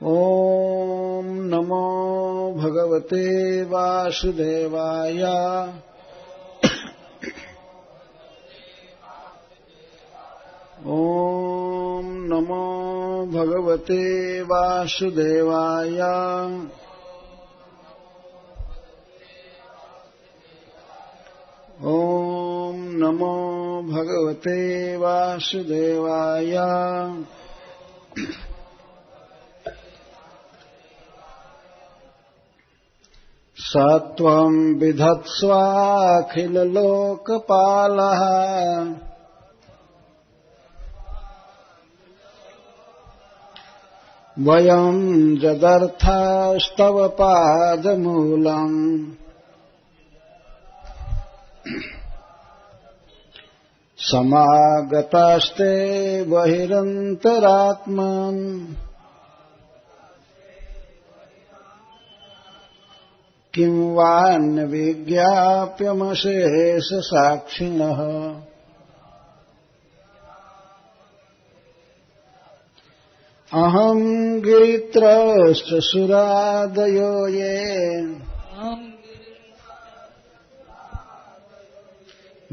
ॐ नमो भगवते वासुदेवाय। ॐ नमो भगवते वासुदेवाय। ॐ नमो भगवते वासुदेवाय। सत्वं विधत्स्वाखिललोकपालः वयं जदर्थास्तव पादमूलम् समागतास्ते बहिरन्तरात्मन् किं वान्य विज्ञाप्यमशेष साक्षिणः। अहं गिरित्रश्च सुरादयो ये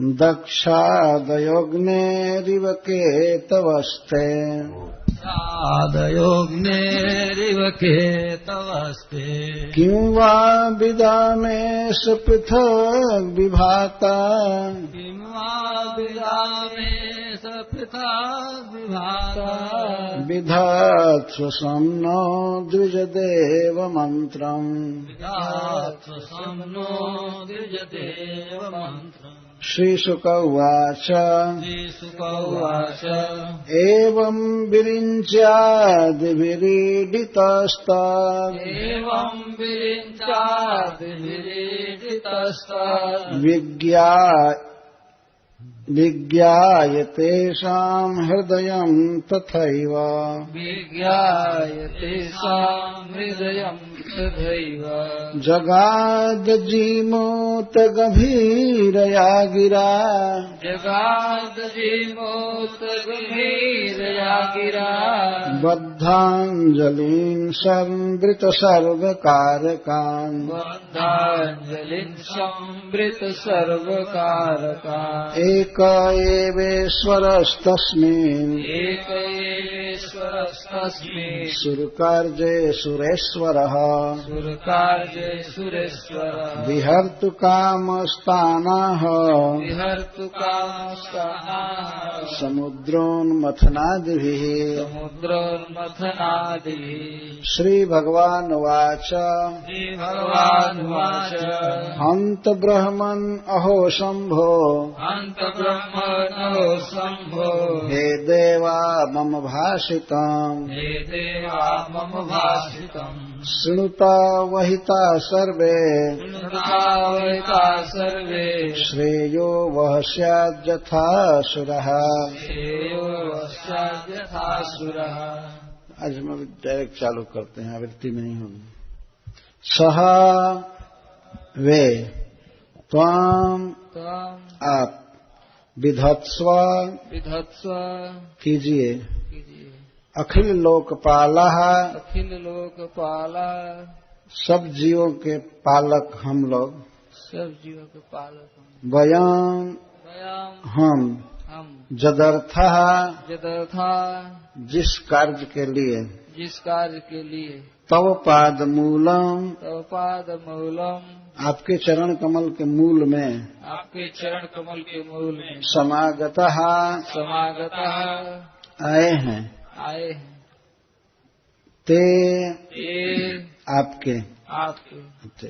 दक्षादयोऽग्नेरिव केतवस्ते। आदयोऽग्नेरिव केतवस्ते। किं वा विदामेश पृथग् विभाता। किं वा विदामेश पृथग् विभाता। विधात्स्वं नो द्विजदेव मन्त्रम्। विधात्स्वं नो द्विजदेव मन्त्रम्। श्रीशुक उवाच। एवं विरिञ्च्यादिभिरीडितस्तात्। एवं विरिञ्च्यादिभिरीडितस्तात्। विज्ञाय तेषां हृदयं तथैव। विज्ञाय तेषां हृदयं तथैव। जगादजीमूत गभीरया गिरा। जगादजीमूत गभीरया गिरा। बद्धाञ्जलिं संवृत सर्वकारकान्। बद्धाञ्जलिं संवृत सर्वकारकान्। एक एवेश्वरस्तस्मिन्। एक एवेश्वरस्तस्मिन्। सुरकार्ये सुरेश्वरः। सुरकार्ये सुरेश्वरः। विहर्तु कामस्तानाः। विहर्तु कामस्तानाः। समुद्रोन्मथनादिभिः। समुद्रोन्मथनादिभिः। श्रीभगवानुवाच। श्रीभगवानुवाच। हन्त ब्रह्मन् अहो शम्भो। हन्त ब्रह्मणो शम्भो। हे देवा मम भाषितम्। हे देवा मम भाषितम्। शृणुता वहिता सर्वे। शृणुता वहिता सर्वे। श्रेयो वह स्याद्यथासुरः। श्रेयो वह स्याद्यथासुरः। आज हम अभी डायरेक्ट चालू करते हैं, आवृत्ति में नहीं होगी। सह वे त्वाम आप विधत्स्व कीजिए। अखिल लोकपालः अखिल लोकपाला। सब जीवों के पालक हम लोग। सब जीवों के पालक वयं हम जदर्था जिस कार्य के लिए तव पाद मूलम आपके चरण कमल के मूल में समागतः आए हैं। ते आपके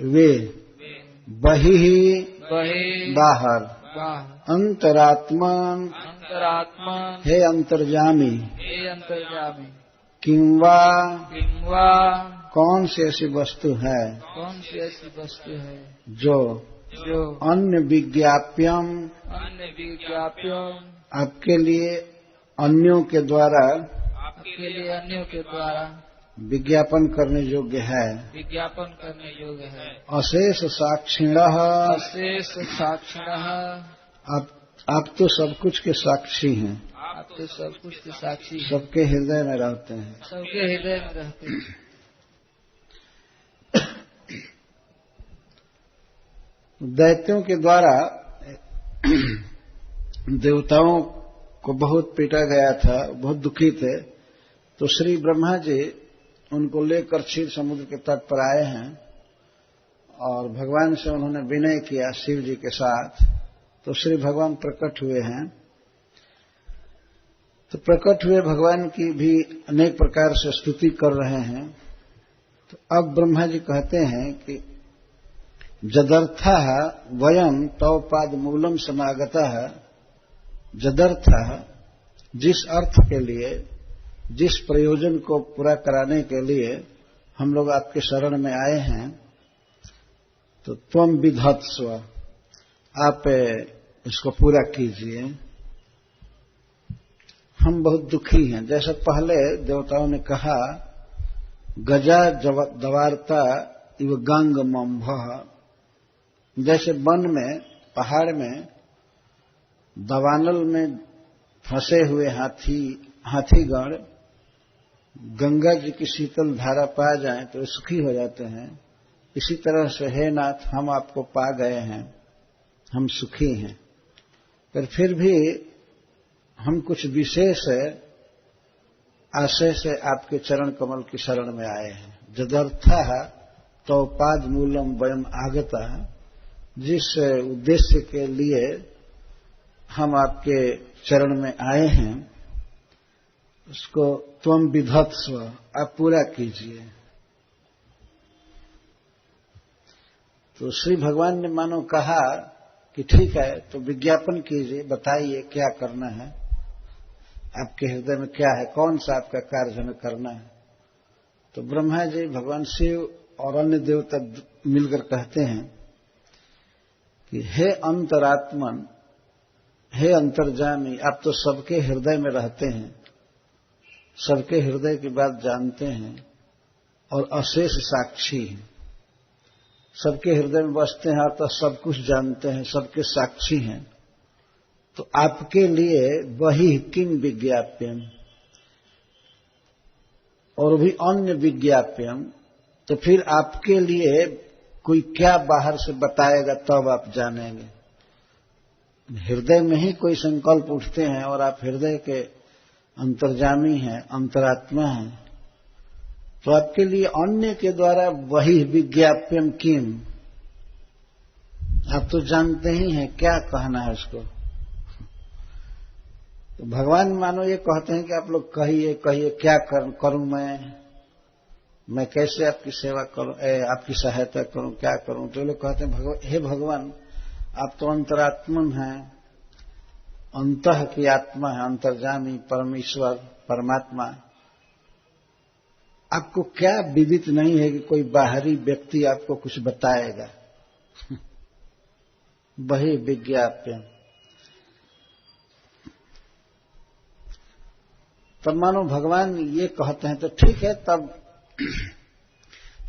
वे बहि बाहर अंतरात्मन हे अंतर्जामी। किंवा कौन सी ऐसी वस्तु है जो अन्य विज्ञाप्यम आपके लिए अन्यों के द्वारा विज्ञापन करने योग्य है। अशेष साक्षिणः आप तो सब कुछ के साक्षी हैं। आप तो सब कुछ के साक्षी हैं। सबके हृदय में रहते हैं। सबके हृदय में रहते हैं। दैत्यों के द्वारा देवताओं को बहुत पीटा गया था, बहुत दुखी थे। तो श्री ब्रह्मा जी उनको लेकर क्षीर समुद्र के तट पर आए हैं और भगवान से उन्होंने विनय किया शिव जी के साथ। तो श्री भगवान प्रकट हुए हैं। तो प्रकट हुए भगवान की भी अनेक प्रकार से स्तुति कर रहे हैं। तो अब ब्रह्मा जी कहते हैं कि जदर्थः वयम तव पाद मूलम समागतः, जदर्थः जिस अर्थ के लिए, जिस प्रयोजन को पूरा कराने के लिए हम लोग आपके शरण में आए हैं, तो त्वम विधत्स्व, आप इसको पूरा कीजिए। हम बहुत दुखी हैं। जैसे पहले देवताओं ने कहा गजा दवारता इव गंग मम्भ, जैसे वन में, पहाड़ में, दवानल में फंसे हुए हाथीगण गंगा जी की शीतल धारा पा जाएं तो सुखी हो जाते हैं। इसी तरह से हे नाथ, हम आपको पा गए हैं, हम सुखी हैं, पर फिर भी हम कुछ विशेष आशय से आपके चरण कमल की शरण में आए हैं। जदर्थः तव पाद मूलम वयम आगतः, जिस उद्देश्य के लिए हम आपके चरण में आए हैं उसको त्वम विधत्स्व, आप पूरा कीजिए। तो श्री भगवान ने मानो कहा कि ठीक है, तो विज्ञापन कीजिए, बताइए क्या करना है, आपके हृदय में क्या है, कौन सा आपका कार्य हमें करना है। तो ब्रह्मा जी, भगवान शिव और अन्य देवता मिलकर कहते हैं कि हे अंतरात्मन, हे अंतर्जामी, आप तो सबके हृदय में रहते हैं, सबके हृदय की बात जानते हैं और अशेष साक्षी हैं। सबके हृदय में बसते हैं तो सब कुछ जानते हैं, सबके साक्षी हैं। तो आपके लिए वही किम विज्ञाप्यम, और भी अन्य विज्ञाप्यम, तो फिर आपके लिए कोई क्या बाहर से बताएगा तब आप जानेंगे। हृदय में ही कोई संकल्प उठते हैं और आप हृदय के अंतर्जामी हैं, अंतरात्मा हैं, तो आपके लिए अन्य के द्वारा वही विज्ञाप्यम किम, आप तो जानते ही हैं क्या कहना है उसको। तो भगवान मानो ये कहते हैं कि आप लोग कहिए कहिए क्या करूं मैं कैसे आपकी सेवा करूं, आपकी सहायता करूं, क्या करूं। तो लोग कहते हैं हे भगवान, आप तो अंतरात्मन हैं, अंतः की आत्मा है, अंतर्जामी परमेश्वर परमात्मा। आपको क्या विदित नहीं है कि कोई बाहरी व्यक्ति आपको कुछ बताएगा। वही विज्ञाप्य। तब मानो भगवान ये कहते हैं तो ठीक है, तब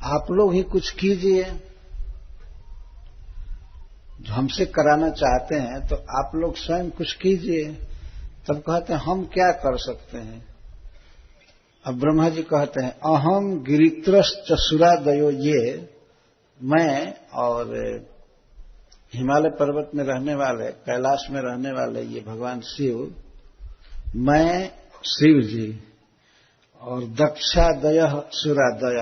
आप लोग ही कुछ कीजिए, जो हमसे कराना चाहते हैं तो आप लोग स्वयं कुछ कीजिए। तब कहते हैं हम क्या कर सकते हैं। अब ब्रह्मा जी कहते हैं अहम गिरित्रश्च सुरादयो, ये मैं और हिमालय पर्वत में रहने वाले, कैलाश में रहने वाले ये भगवान शिव, मैं शिव जी और दक्षादय सुरादय,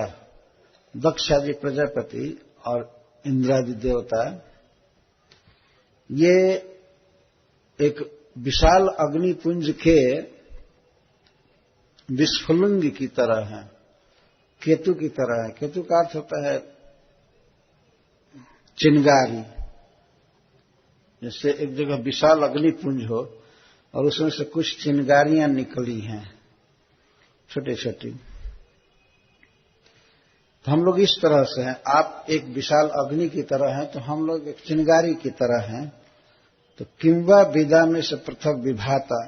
दक्षा जी प्रजापति और इंद्रादि देवता, ये एक विशाल अग्निपुंज के विस्फुलिंग की तरह है, केतु की तरह है। केतु का अर्थ होता है चिंगारी। जैसे एक जगह विशाल अग्निपुंज हो और उसमें से कुछ चिंगारियां निकली हैं छोटी छोटी, तो हम लोग इस तरह से हैं। आप एक विशाल अग्नि की तरह हैं तो हम लोग एक चिंगारी की तरह हैं। तो किंवा विदा में से पृथक विभाता,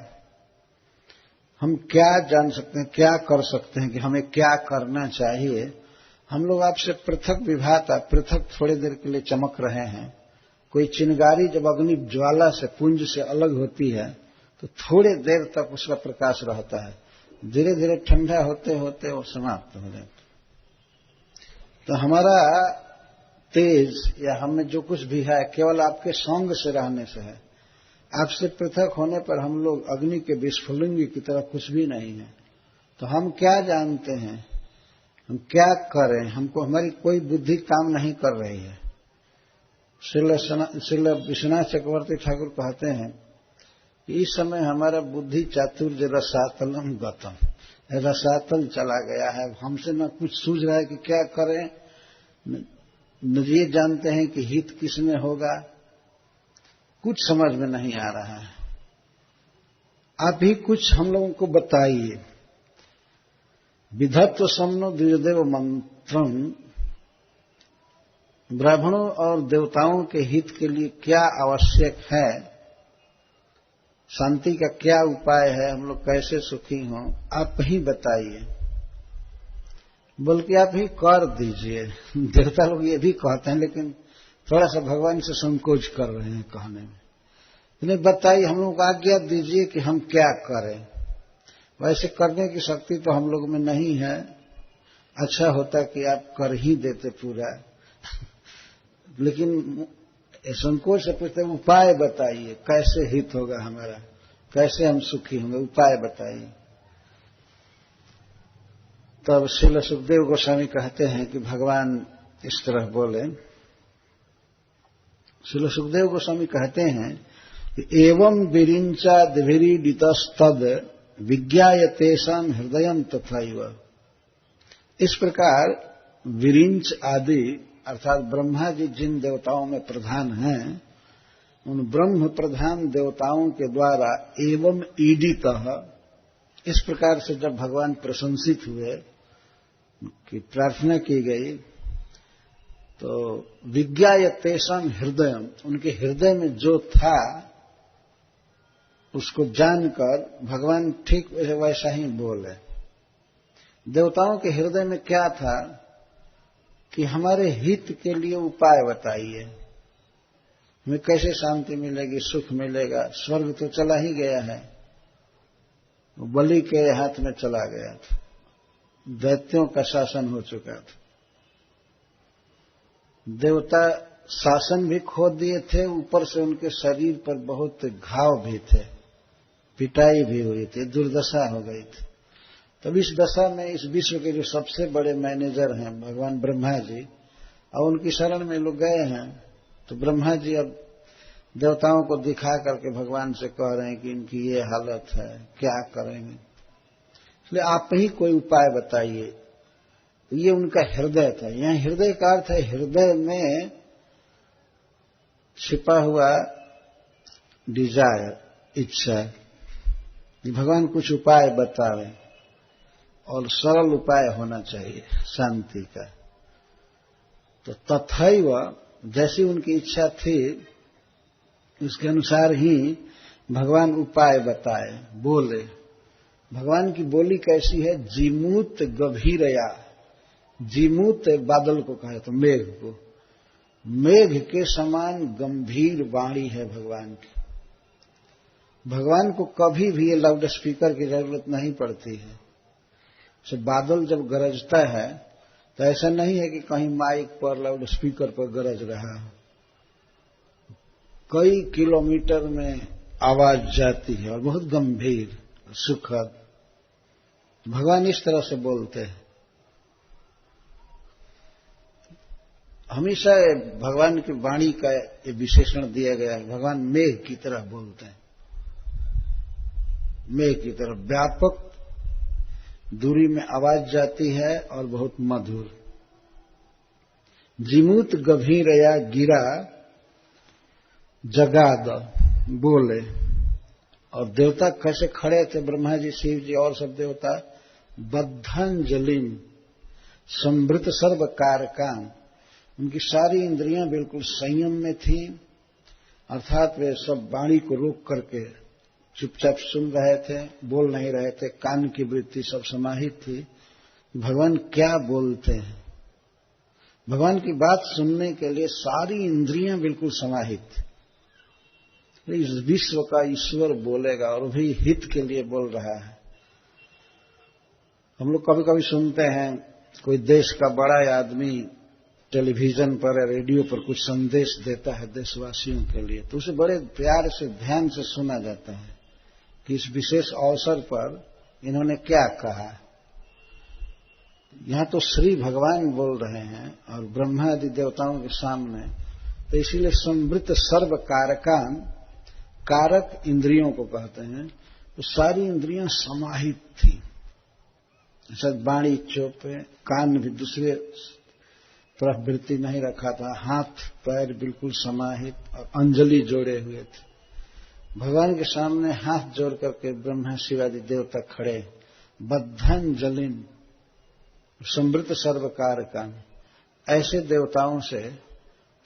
हम क्या जान सकते हैं, क्या कर सकते हैं कि हमें क्या करना चाहिए। हम लोग आपसे पृथक विभाता, पृथक थोड़ी देर के लिए चमक रहे हैं। कोई चिंगारी जब अग्नि ज्वाला से पुंज से अलग होती है तो थोड़ी देर तक उसका प्रकाश रहता है, धीरे धीरे ठंडा होते होते वो समाप्त हो जाता है। तो हमारा तेज या हम में जो कुछ भी है केवल आपके संग से रहने से है। आपसे पृथक होने पर हम लोग अग्नि के विस्फुलिंग की तरह कुछ भी नहीं है। तो हम क्या जानते हैं, हम क्या करें, हमको हमारी कोई बुद्धि काम नहीं कर रही है। श्रील विश्वनाथ चक्रवर्ती ठाकुर कहते हैं कि इस समय हमारा बुद्धि चातुर्य रसातलम गतम, रसातल चला गया है। हमसे न कुछ सूझ रहा है कि क्या करें, न ये जानते हैं कि हित किसमें होगा, कुछ समझ में नहीं आ रहा है। आप ही कुछ हम लोगों को बताइए। विधत्व समनो द्विजदेव मंत्रम, ब्राह्मणों और देवताओं के हित के लिए क्या आवश्यक है, शांति का क्या उपाय है, हम लोग कैसे सुखी हों, आप ही बताइए। बल्कि आप ही कर दीजिए। देवता लोग ये भी कहते हैं, लेकिन थोड़ा सा भगवान से संकोच कर रहे हैं कहने में। इन्हें बताइए, हम लोग को आज्ञा दीजिए कि हम क्या करें। वैसे करने की शक्ति तो हम लोग में नहीं है। अच्छा होता कि आप कर ही देते पूरा। लेकिन संकोच से पूछते उपाय बताइए, कैसे हित होगा हमारा, कैसे हम सुखी होंगे, उपाय बताइए। तब श्रील सुखदेव गोस्वामी कहते हैं कि भगवान इस तरह बोले। श्रील सुखदेव गोस्वामी कहते हैं कि एवं विरिंचा दिभिरीडितस्तद विज्ञायतेषां हृदयं तथैव। इस प्रकार विरिंच आदि अर्थात ब्रह्मा जी जिन देवताओं में प्रधान हैं, उन ब्रह्म प्रधान देवताओं के द्वारा एवं ईडितः, इस प्रकार से जब भगवान प्रशंसित हुए कि प्रार्थना की गई, तो विज्ञायतेषां हृदयम, उनके हृदय में जो था उसको जानकर भगवान ठीक वैसा ही बोले। देवताओं के हृदय में क्या था कि हमारे हित के लिए उपाय बताइए, हमें कैसे शांति मिलेगी, सुख मिलेगा। स्वर्ग तो चला ही गया है, वो बलि के हाथ में चला गया था, दैत्यों का शासन हो चुका था। देवता शासन भी खो दिए थे, ऊपर से उनके शरीर पर बहुत घाव भी थे, पिटाई भी हुई थी, दुर्दशा हो गई थी। तब इस दशा में इस विश्व के जो सबसे बड़े मैनेजर हैं भगवान ब्रह्मा जी, और उनकी शरण में लोग गए हैं, तो ब्रह्मा जी अब देवताओं को दिखा करके भगवान से कह रहे हैं कि इनकी ये हालत है, क्या करेंगे। इसलिए आप ही कोई उपाय बताइए। तो ये उनका हृदय था। यहाँ हृदय का अर्थ है हृदय में छिपा हुआ डिजायर, इच्छा। भगवान कुछ उपाय बतावे और सरल उपाय होना चाहिए शांति का। तो तथैव, जैसी उनकी इच्छा थी उसके अनुसार ही भगवान उपाय बताए, बोले। भगवान की बोली कैसी है, जीमूत गभीरया। जीमूत बादल को कहे तो मेघ को, मेघ के समान गंभीर वाणी है भगवान की। भगवान को कभी भी ये लाउड स्पीकर की जरूरत नहीं पड़ती है। तो बादल जब गरजता है तो ऐसा नहीं है कि कहीं माइक पर लाउड स्पीकर पर गरज रहा है, कई किलोमीटर में आवाज जाती है और बहुत गंभीर सुखद। भगवान इस तरह से बोलते हैं। हमेशा भगवान की वाणी का ये विशेषण दिया गया है, भगवान मेघ की तरह बोलते हैं, मेघ की तरह व्यापक दूरी में आवाज जाती है और बहुत मधुर। जिमूत गभीरया गिरा जगाद, बोले। और देवता कैसे खड़े थे, ब्रह्मा जी, शिव जी और सब देवता, बद्धांजलिम संवृत सर्व कारकान, उनकी सारी इंद्रियां बिल्कुल संयम में थी, अर्थात वे सब वाणी को रोक करके चुपचाप सुन रहे थे, बोल नहीं रहे थे, कान की वृत्ति सब समाहित थी। भगवान क्या बोलते हैं, भगवान की बात सुनने के लिए सारी इंद्रियां बिल्कुल समाहित थी। इस विश्व का ईश्वर बोलेगा और भी हित के लिए बोल रहा है। हम लोग कभी कभी सुनते हैं कोई देश का बड़ा आदमी टेलीविजन पर या रेडियो पर कुछ संदेश देता है देशवासियों के लिए, तो उसे बड़े प्यार से ध्यान से सुना जाता है कि इस विशेष अवसर पर इन्होंने क्या कहा। यहां तो श्री भगवान बोल रहे हैं और ब्रह्मा आदि देवताओं के सामने, तो इसीलिए संवृत सर्व कारकान, कारक इंद्रियों को कहते हैं, तो सारी इंद्रियां समाहित थी। शायद बाणी चौपे, कान भी दूसरे तरफ वृत्ति नहीं रखा था, हाथ पैर बिल्कुल समाहित और अंजलि जोड़े हुए थे। भगवान के सामने हाथ जोड़ करके ब्रह्मा शिवादि देवता खड़े, बद्धांजलिन संवृत सर्वकार कान, ऐसे देवताओं से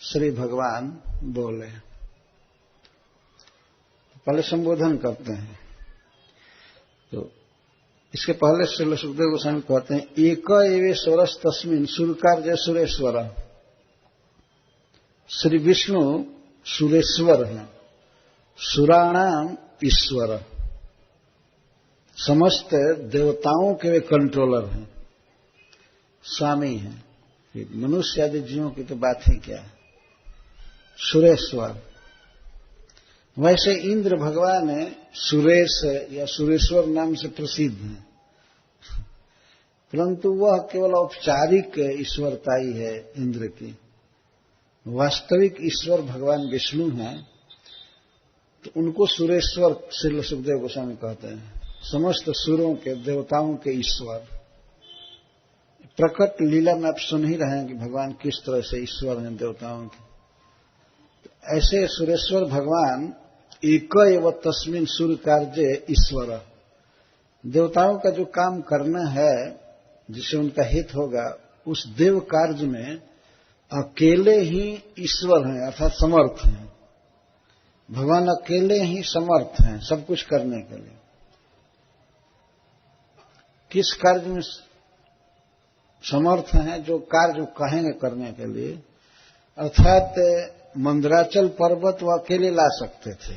श्री भगवान बोले। पहले संबोधन करते हैं, तो इसके पहले श्री सुखदेव गोस्वामी कहते हैं, एक एवेश्वरस् तस्मिन् सुरकार जय सुरेश्वर। श्री विष्णु सुरेश्वर हैं, सुराणाम ईश्वर, समस्त देवताओं के वे कंट्रोलर हैं, स्वामी हैं। मनुष्य आदि जीवों की तो बात ही क्या है, सुरेश्वर। वैसे इंद्र भगवान है सुरेश या सुरेश्वर नाम से प्रसिद्ध हैं, परंतु वह केवल औपचारिक ईश्वरताई है इंद्र की। वास्तविक ईश्वर भगवान विष्णु हैं, तो उनको सुरेश्वर श्री सुखदेव गोस्वामी कहते हैं, समस्त सुरों के देवताओं के ईश्वर। प्रकट लीला में आप सुन ही रहे हैं कि भगवान किस तरह से ईश्वर हैं देवताओं के। ऐसे सुरेश्वर भगवान एक एव तस्मिन् सुर कार्य ईश्वर, देवताओं का जो काम करना है जिससे उनका हित होगा, उस देव कार्य में अकेले ही ईश्वर हैं, अर्थात समर्थ हैं। भगवान अकेले ही समर्थ हैं सब कुछ करने के लिए। किस कार्य में समर्थ हैं? जो कार्य कहेंगे करने के लिए, अर्थात मंदराचल पर्वत वो अकेले ला सकते थे,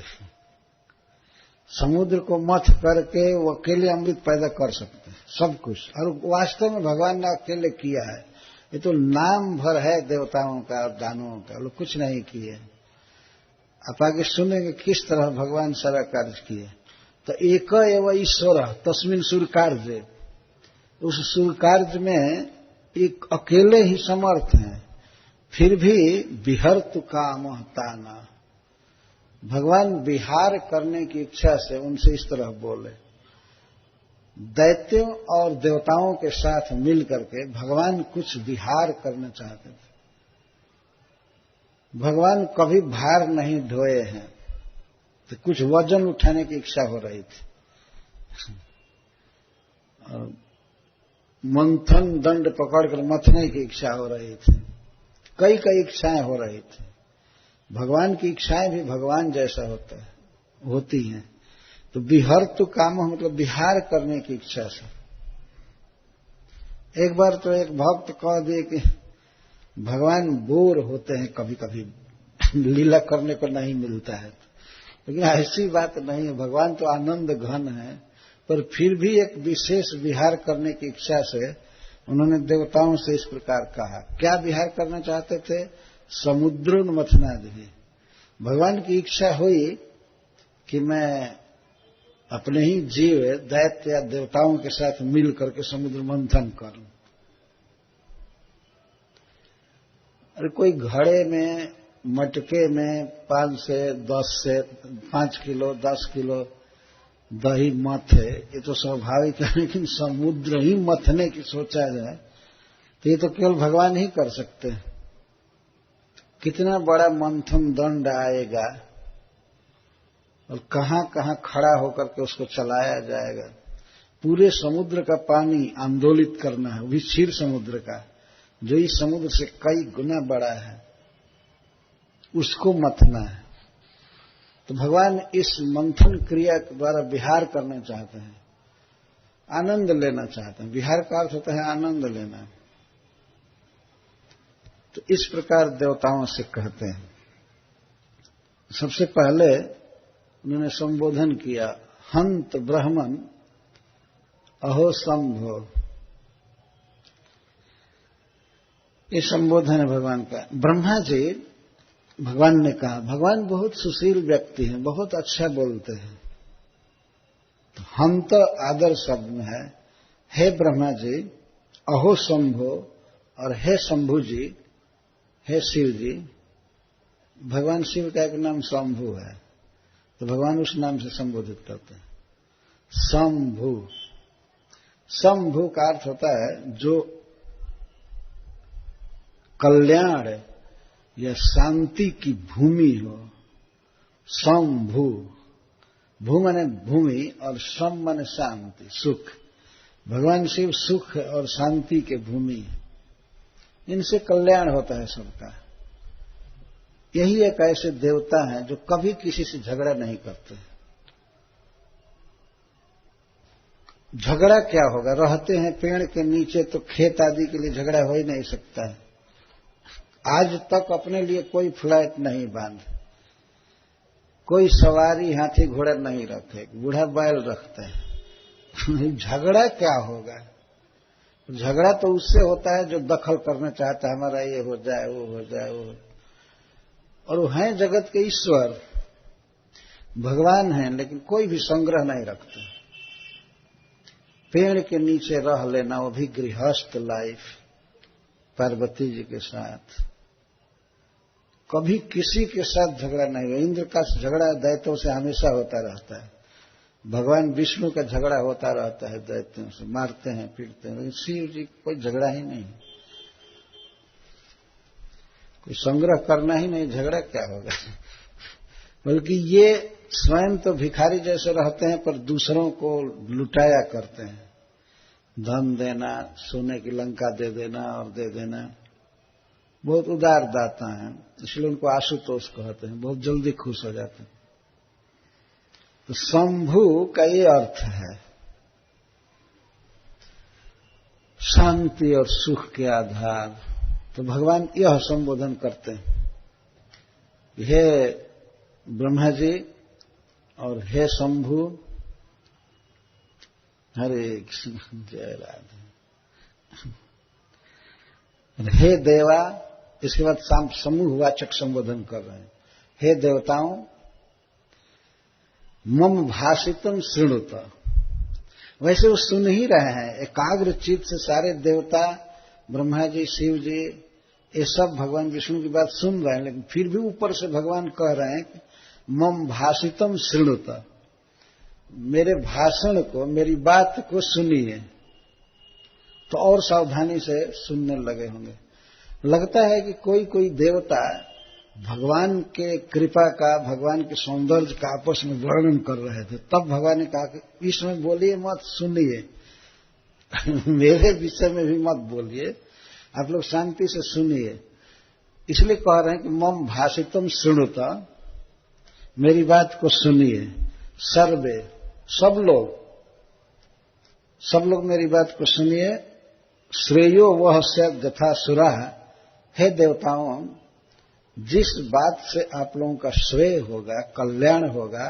समुद्र को मथ करके वो अकेले अमृत पैदा कर सकते हैं, सब कुछ। और वास्तव में भगवान ने अकेले किया है। ये तो नाम भर है देवताओं का और दानवों का, लोग कुछ नहीं किए। आप आगे सुनेंगे किस तरह भगवान सारा कार्य किए। तो एक एव ईश्वर तस्मिन् सुर कार्य, उस सुर कार्य में एक अकेले ही समर्थ हैं, फिर भी विहर्तु कामः ताना, भगवान विहार करने की इच्छा से उनसे इस तरह बोले। दैत्यों और देवताओं के साथ मिल करके भगवान कुछ विहार करना चाहते थे। भगवान कभी भार नहीं ढोए हैं, तो कुछ वजन उठाने की इच्छा हो रही थी। और मंथन दंड पकड़कर मथने की इच्छा हो रही थी, कई कई इच्छाएं हो रही थी। भगवान की इच्छाएं भी भगवान जैसा होती हैं। तो विहर्तु काम मतलब विहार करने की इच्छा से। एक बार तो एक भक्त कह दिए कि भगवान बोर होते हैं कभी कभी, लीला करने को नहीं मिलता है। लेकिन ऐसी बात नहीं है, भगवान तो आनंद घन है, पर फिर भी एक विशेष विहार करने की इच्छा से उन्होंने देवताओं से इस प्रकार कहा। क्या विहार करना चाहते थे? समुद्रोन्मथनादि। भगवान की इच्छा हुई कि मैं अपने ही जीव दैत्य या देवताओं के साथ मिल करके समुद्र मंथन करूं। अरे कोई घड़े में, मटके में 5 किलो 10 किलो दही मथे, ये तो स्वाभाविक है। लेकिन समुद्र ही मथने की सोचा जाए तो ये तो केवल भगवान ही कर सकते हैं। कितना बड़ा मंथन दंड आएगा और कहां कहां खड़ा होकर के उसको चलाया जाएगा। पूरे समुद्र का पानी आंदोलित करना है, वो भी क्षीर समुद्र का, जो इस समुद्र से कई गुना बड़ा है, उसको मथना है। तो भगवान इस मंथन क्रिया के द्वारा विहार करना चाहते हैं, आनंद लेना चाहते हैं। विहार का अर्थ होता है आनंद लेना। तो इस प्रकार देवताओं से कहते हैं। सबसे पहले उन्होंने संबोधन किया, हंत ब्रह्मन अहो शंभो। ये संबोधन है भगवान का। ब्रह्मा जी, भगवान ने कहा, भगवान बहुत सुशील व्यक्ति हैं, बहुत अच्छा बोलते हैं। तो हम तो आदर शब्द में है, हे ब्रह्मा जी, अहो शंभो, और हे शंभु जी, हे शिव जी। भगवान शिव का एक नाम शंभु है, तो भगवान उस नाम से संबोधित करते हैं, शंभु। शंभु का अर्थ होता है जो कल्याण या शांति की भूमि हो। शंभु, भू माने भूमि और शम माने शांति, सुख। भगवान शिव सुख और शांति के भूमि है, इनसे कल्याण होता है सबका। यही एक ऐसे देवता हैं जो कभी किसी से झगड़ा नहीं करते। झगड़ा क्या होगा, रहते हैं पेड़ के नीचे तो खेत आदि के लिए झगड़ा हो ही नहीं सकता है। आज तक अपने लिए कोई फ्लैट नहीं बांधे, कोई सवारी हाथी घोड़ा नहीं रखे, बूढ़ा बैल रखते हैं। झगड़ा क्या होगा? झगड़ा तो उससे होता है जो दखल करना चाहता है, हमारा ये हो जाए, वो हो जाए, वो। और वो हैं जगत के ईश्वर, भगवान हैं, लेकिन कोई भी संग्रह नहीं रखते। पेड़ के नीचे रह लेना, वो भी गृहस्थ लाइफ, पार्वती जी के साथ। कभी किसी के साथ झगड़ा नहीं हुआ। इंद्र का झगड़ा दैत्यों से हमेशा होता रहता है, भगवान विष्णु का झगड़ा होता रहता है दैत्यों से, मारते हैं पीटते हैं, लेकिन शिव जी कोई झगड़ा ही नहीं, कोई संग्रह करना ही नहीं, झगड़ा क्या होगा। बल्कि ये स्वयं तो भिखारी जैसे रहते हैं, पर दूसरों को लुटाया करते हैं। धन देना, सोने की लंका दे देना और दे देना, बहुत उदार दाता हैं, इसलिए उनको आशुतोष कहते हैं, बहुत जल्दी खुश हो जाते हैं। तो शंभु का ये अर्थ है, शांति और सुख के आधार। तो भगवान यह संबोधन करते हैं, हे ब्रह्मा जी और हे शंभु, हरे कृष्ण, जय राधे। हे देवा, इसके बाद समूहवाचक संबोधन कर रहे हैं, हे देवताओं, मम भाषितम शृणुत। वैसे वो सुन ही रहे हैं, एकाग्र चित्त से सारे देवता, ब्रह्मा जी, शिव जी, ये सब भगवान विष्णु की बात सुन रहे हैं, लेकिन फिर भी ऊपर से भगवान कह रहे हैं कि मम भाषितम शृणुत, मेरे भाषण को, मेरी बात को सुनिए। तो और सावधानी से सुनने लगे होंगे। लगता है कि कोई कोई देवता भगवान के कृपा का, भगवान के सौंदर्य का आपस में वर्णन कर रहे थे, तब भगवान ने कहा कि इसमें बोलिए मत, सुनिए। मेरे विषय में भी मत बोलिए, आप लोग शांति से सुनिए। इसलिए कह रहे हैं कि मम भाषितम शृणुत, मेरी बात को सुनिए। सर्वे, सब लोग मेरी बात को सुनिए। श्रेयो वह स्यात् यथा सुराः, हे देवताओं, जिस बात से आप लोगों का श्रेय होगा, कल्याण होगा,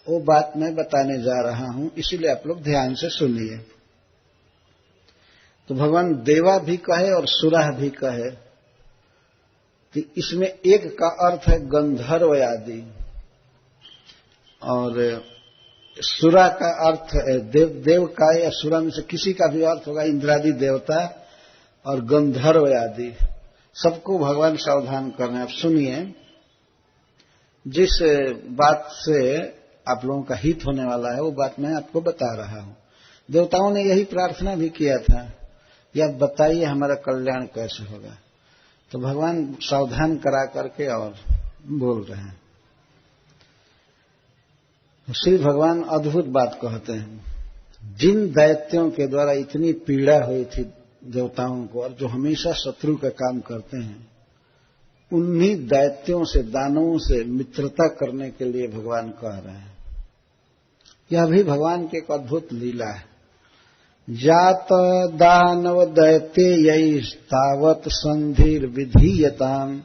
वो बात मैं बताने जा रहा हूं, इसीलिए आप लोग ध्यान से सुनिए। तो भगवान देवा भी कहे और सुराः भी कहे, कि इसमें एक का अर्थ है गंधर्व आदि, और सुरा का अर्थ है देव का, या सुरा में से किसी का भी अर्थ होगा इंद्रादि देवता और गंधर्व आदि, सबको भगवान सावधान कर रहे हैं। आप सुनिए, जिस बात से आप लोगों का हित होने वाला है वो बात मैं आपको बता रहा हूं। देवताओं ने यही प्रार्थना भी किया था, या बताइए हमारा कल्याण कैसे होगा। तो भगवान सावधान करा करके और बोल रहे हैं। श्री भगवान अद्भुत बात कहते हैं, जिन दैत्यों के द्वारा इतनी पीड़ा हुई थी देवताओं को, और जो हमेशा शत्रु का काम करते हैं, उन्हीं दैत्यों से, दानवों से मित्रता करने के लिए भगवान कह रहे हैं। यह भी भगवान की एक अद्भुत लीला है। जात दानव दैत्यैस्तावत् संधिर विधीयताम्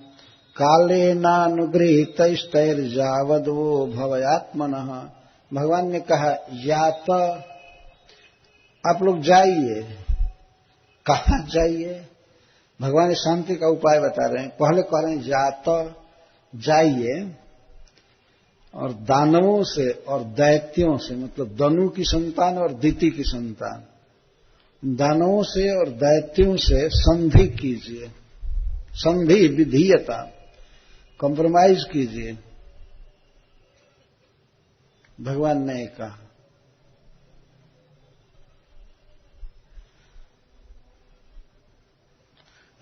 कालेनानुगृहीतैस्तैर्यावद् वो भवयात्मनः। भगवान ने कहा, या तो आप लोग जाइए। कहां जाइए? भगवान शांति का उपाय बता रहे हैं। पहले कह रहे हैं जाइए और दानवों से और दैत्यों से, मतलब दनु की संतान और दिति की संतान, दानवों से और दैत्यों से संधि कीजिए। संधि विधीयता, कॉम्प्रोमाइज कीजिए, भगवान ने कहा।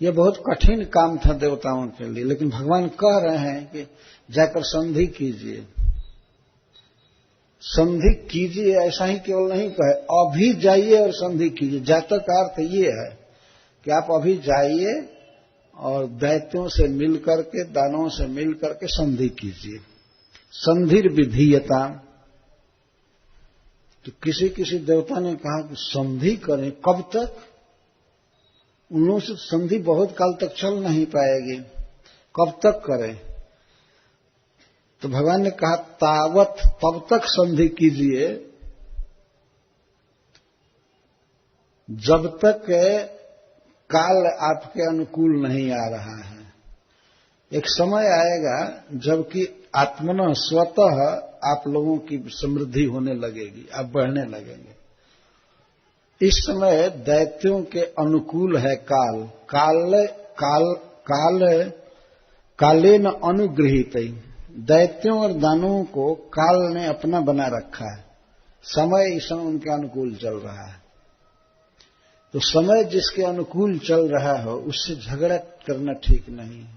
यह बहुत कठिन काम था देवताओं के लिए, लेकिन भगवान कह रहे हैं कि जाकर संधि कीजिए। संधि कीजिए ऐसा ही केवल नहीं कहे, अभी जाइए और संधि कीजिए। जातक का अर्थ ये है कि आप अभी जाइए और दैत्यों से मिल करके, दानवों से मिल करके संधि कीजिए। संधिर विधीयता। तो किसी किसी देवता ने कहा कि संधि करें, कब तक? उन लोगों से संधि बहुत काल तक चल नहीं पाएगी, कब तक करें? तो भगवान ने कहा तावत, तब तक संधि कीजिए जब तक काल आपके अनुकूल नहीं आ रहा है। एक समय आएगा जबकि आत्मन स्वतः आप लोगों की समृद्धि होने लगेगी, आप बढ़ने लगेंगे। इस समय दैत्यों के अनुकूल है काल। कालेन अनुगृहीत। दैत्यों और दानवों को काल ने अपना बना रखा है। समय इस समय उनके अनुकूल चल रहा है। तो समय जिसके अनुकूल चल रहा हो उससे झगड़ा करना ठीक नहीं है।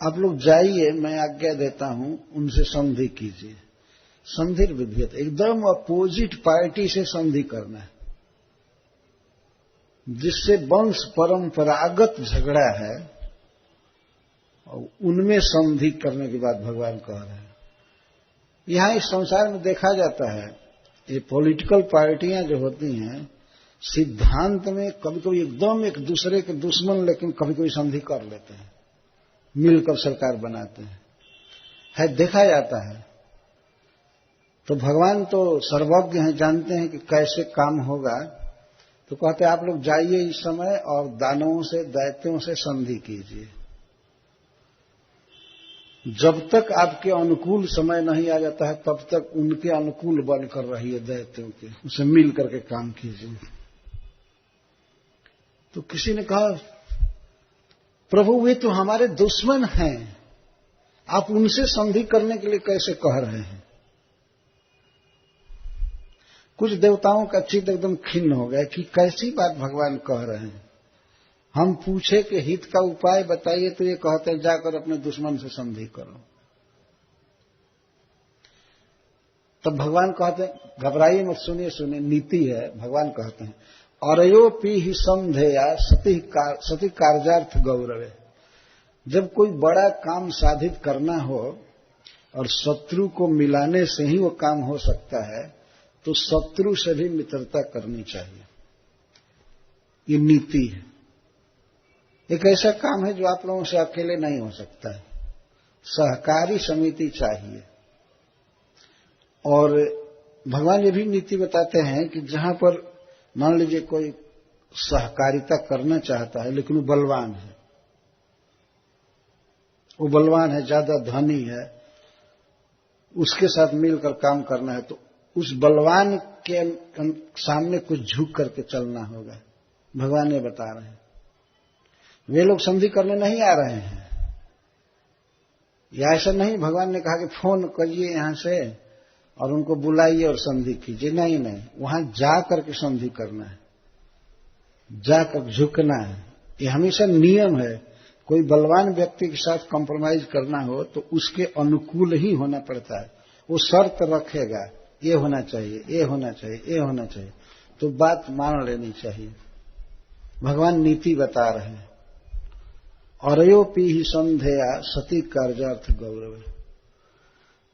आप लोग जाइए, मैं आज्ञा देता हूं, उनसे संधि कीजिए। संधिर विधेयत, एकदम अपोजिट पार्टी से संधि करना है, जिससे वंश परंपरागत झगड़ा है, और उनमें संधि करने के बाद भगवान कह रहे हैं। यहां इस संसार में देखा जाता है, ये पॉलिटिकल पार्टियां जो होती हैं, सिद्धांत में कभी कभी एकदम एक दूसरे के दुश्मन, लेकिन कभी कभी संधि कर लेते हैं, मिलकर सरकार बनाते हैं, देखा जाता है। तो भगवान तो सर्वज्ञ हैं, जानते हैं कि कैसे काम होगा। तो कहते हैं आप लोग जाइए इस समय और दानवों से, दैत्यों से संधि कीजिए। जब तक आपके अनुकूल समय नहीं आ जाता है तब तक उनके अनुकूल बनकर रहिए, दैत्यों के, उसे मिल करके काम कीजिए। तो किसी ने कहा प्रभु वे तो हमारे दुश्मन हैं, आप उनसे संधि करने के लिए कैसे कह रहे हैं? कुछ देवताओं का चित्त एकदम खिन्न हो गया कि कैसी बात भगवान कह रहे हैं। हम पूछे कि हित का उपाय बताइए तो ये कहते हैं जाकर अपने दुश्मन से संधि करो। तब भगवान कहते हैं घबराइए मत, सुनिए सुनिए, नीति है। भगवान कहते हैं अरयोपि ही संधेया सती कार्यार्थ गौरवे। जब कोई बड़ा काम साधित करना हो और शत्रु को मिलाने से ही वो काम हो सकता है, तो शत्रु से भी मित्रता करनी चाहिए। ये नीति है। एक ऐसा काम है जो आप लोगों से अकेले नहीं हो सकता है, सहकारी समिति चाहिए। और भगवान ये भी नीति बताते हैं कि जहां पर मान लीजिए कोई सहकारिता करना चाहता है लेकिन वो बलवान है, ज्यादा धनी है, उसके साथ मिलकर काम करना है, तो उस बलवान के सामने कुछ झुक करके चलना होगा। भगवान ये बता रहे हैं। वे लोग संधि करने नहीं आ रहे हैं, या ऐसा नहीं भगवान ने कहा कि फोन करिए यहां से और उनको बुलाइए और संधि कीजिए। नहीं, वहां जा करके संधि करना है, जाकर झुकना है। ये हमेशा नियम है। कोई बलवान व्यक्ति के साथ कॉम्प्रोमाइज करना हो तो उसके अनुकूल ही होना पड़ता है। वो शर्त रखेगा, ये होना चाहिए, ये होना चाहिए, ये होना चाहिए, तो बात मान लेनी चाहिए। भगवान नीति बता रहे हैं। अरयोपि ही संधेया सती कार्यार्थ गौरव।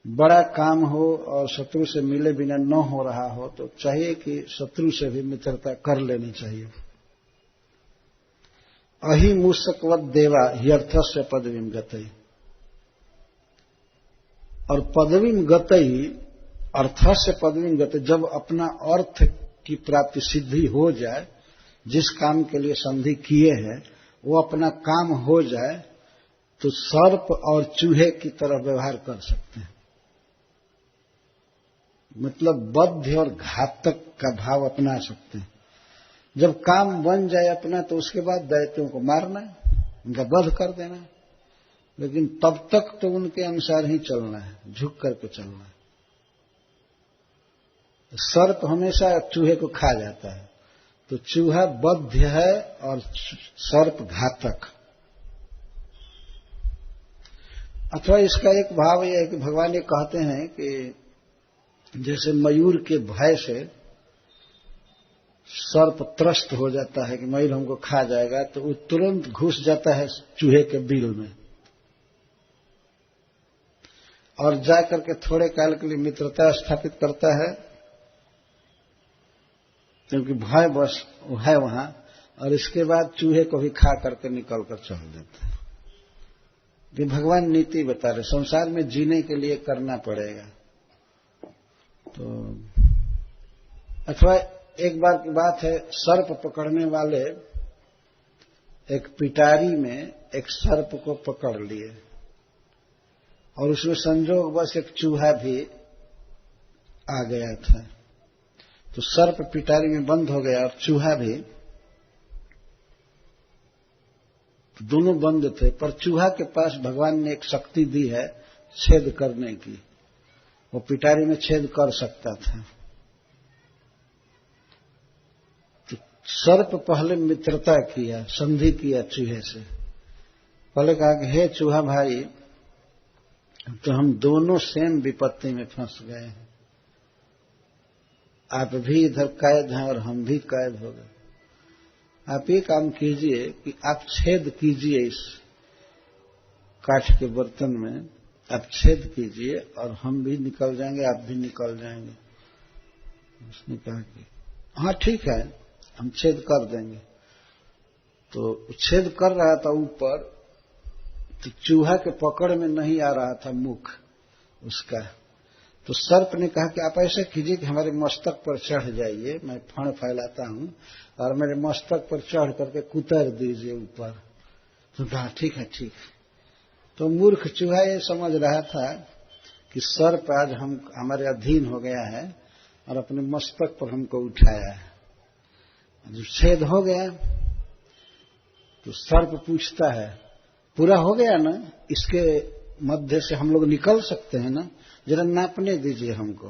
बड़ा काम हो और शत्रु से मिले बिना न हो रहा हो तो चाहिए कि शत्रु से भी मित्रता कर लेनी चाहिए। अहि मूषकवत देवा ह्यर्थस्य पदवीम गतई। और पदवीम गतई, अर्थस्य पदवीम गतई, जब अपना अर्थ की प्राप्ति सिद्धि हो जाए जिस काम के लिए संधि किए हैं वो अपना काम हो जाए तो सर्प और चूहे की तरह व्यवहार कर सकते हैं। मतलब बद्ध और घातक का भाव अपना सकते हैं। जब काम बन जाए अपना तो उसके बाद दैत्यों को मारना, उनका वध कर देना, लेकिन तब तक तो उनके अनुसार ही चलना है, झुक करके चलना है। सर्प हमेशा चूहे को खा जाता है, तो चूहा बद्ध है और सर्प घातक। अथवा इसका एक भाव यह है कि भगवान ये कहते हैं कि जैसे मयूर के भय से सर्प त्रस्त हो जाता है कि मयूर हमको खा जाएगा, तो वो तुरंत घुस जाता है चूहे के बिल में और जाकर के थोड़े काल के लिए मित्रता स्थापित करता है, क्योंकि भय बस है वहां, और इसके बाद चूहे को भी खा करके निकल कर चल देता है। ये भगवान नीति बता रहे, संसार में जीने के लिए करना पड़ेगा। तो अथवा एक बार की बात है, सर्प पकड़ने वाले एक पिटारी में एक सर्प को पकड़ लिए और उसमें संजोग बस एक चूहा भी आ गया था, तो सर्प पिटारी में बंद हो गया और चूहा भी, दोनों बंद थे। पर चूहा के पास भगवान ने एक शक्ति दी है छेद करने की, वो पिटारी में छेद कर सकता था। तो सर्प पहले मित्रता किया, संधि किया चूहे से। पहले कहा कि हे चूहा भाई, तो हम दोनों सेम विपत्ति में फंस गए हैं, आप भी इधर कैद हैं और हम भी कैद हो गए। आप ये काम कीजिए कि आप छेद कीजिए इस काठ के बर्तन में, आप छेद कीजिए और हम भी निकल जाएंगे, आप भी निकल जाएंगे। उसने कहा कि हाँ ठीक है, हम छेद कर देंगे। तो छेद कर रहा था ऊपर, तो चूहा के पकड़ में नहीं आ रहा था मुख उसका। तो सर्प ने कहा कि आप ऐसे कीजिए कि हमारे मस्तक पर चढ़ जाइए, मैं फण फैलाता हूं और मेरे मस्तक पर चढ़ करके कुतर दीजिए ऊपर। तो कहा ठीक है ठीक है। तो मूर्ख चूहा ये समझ रहा था कि सर्प आज हमारे अधीन हो गया है और अपने मस्तक पर हमको उठाया है। जब छेद हो गया तो सर्प पूछता है, पूरा हो गया ना, इसके मध्य से हम लोग निकल सकते हैं ना, जरा नापने दीजिए हमको।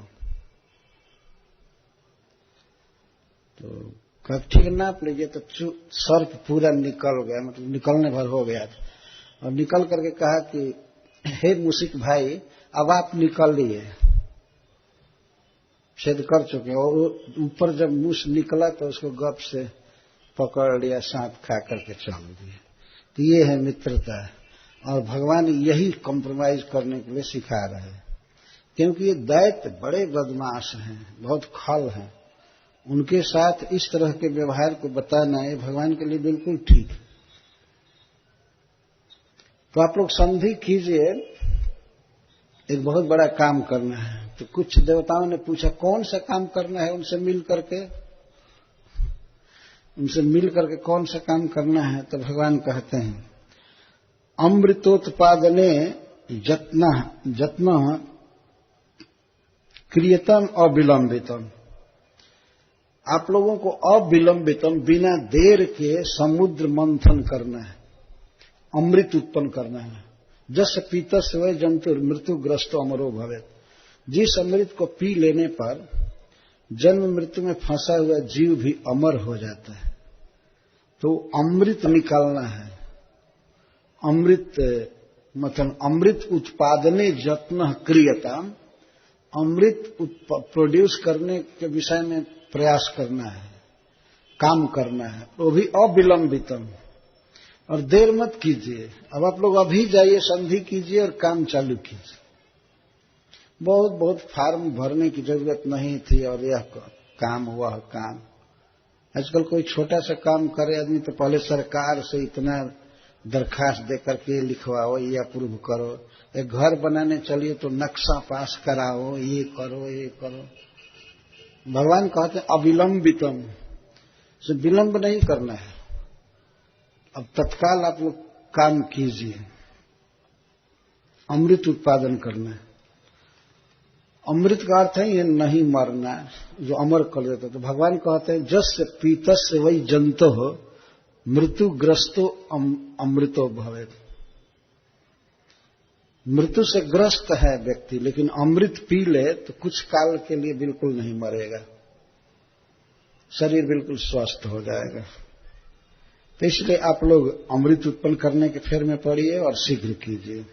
तो कहा ठीक है नाप लीजिए। तो सर्प पूरा निकल गया, मतलब निकलने भर हो गया था, और निकल करके कहा कि हे मूषिक भाई, अब आप निकलिए, छेद कर चुके। और ऊपर जब मूस निकला तो उसको गप से पकड़ लिया, सांप खा करके चल दिया। तो ये है मित्रता, और भगवान यही कॉम्प्रोमाइज करने के लिए सिखा रहे हैं, क्योंकि ये दैत्य बड़े बदमाश हैं, बहुत खल हैं। उनके साथ इस तरह के व्यवहार को बताना ये भगवान के लिए बिल्कुल ठीक है। तो आप लोग संधि कीजिए, एक बहुत बड़ा काम करना है। तो कुछ देवताओं ने पूछा कौन सा काम करना है, उनसे मिल करके कौन सा काम करना है। तो भगवान कहते हैं अमृतोत्पादने जत्न क्रियतम अविलंबितम। आप लोगों को अविलंबितम, बिना देर के समुद्र मंथन करना है, अमृत उत्पन्न करना है। जस पीतस्य वै जंतुर मृत्युग्रस्त अमरो भवेत्। जिस अमृत को पी लेने पर जन्म मृत्यु में फंसा हुआ जीव भी अमर हो जाता है। तो अमृत निकालना है, अमृत मतलब अमृत उत्पादने जत्न क्रियताम, अमृत प्रोड्यूस करने के विषय में प्रयास करना है, काम करना है, वो भी अविलंबितम, और देर मत कीजिए। अब आप लोग अभी जाइए, संधि कीजिए और काम चालू कीजिए। बहुत फार्म भरने की जरूरत नहीं थी, और यह काम हुआ काम। आजकल कोई छोटा सा काम करे आदमी तो पहले सरकार से इतना दरखास्त दे करके लिखवाओ, ये अप्रूव करो। एक घर बनाने चलिए तो नक्शा पास कराओ, ये करो ये करो। भगवान कहते हैं अविलंबितम, उसे विलंब नहीं करना है। अब तत्काल आप लोग काम कीजिए। अमृत उत्पादन करना है। अमृत का अर्थ है ये नहीं मरना, जो अमर कर देता। तो भगवान कहते हैं जस्य पीतस्य वही जंतो हो मृत्युग्रस्तो अमृतो भवेत्। मृत्यु से ग्रस्त है व्यक्ति, लेकिन अमृत पी ले तो कुछ काल के लिए बिल्कुल नहीं मरेगा, शरीर बिल्कुल स्वस्थ हो जाएगा। तो इसलिए आप लोग अमृत उत्पन्न करने के फेर में पड़िए और शीघ्र कीजिए।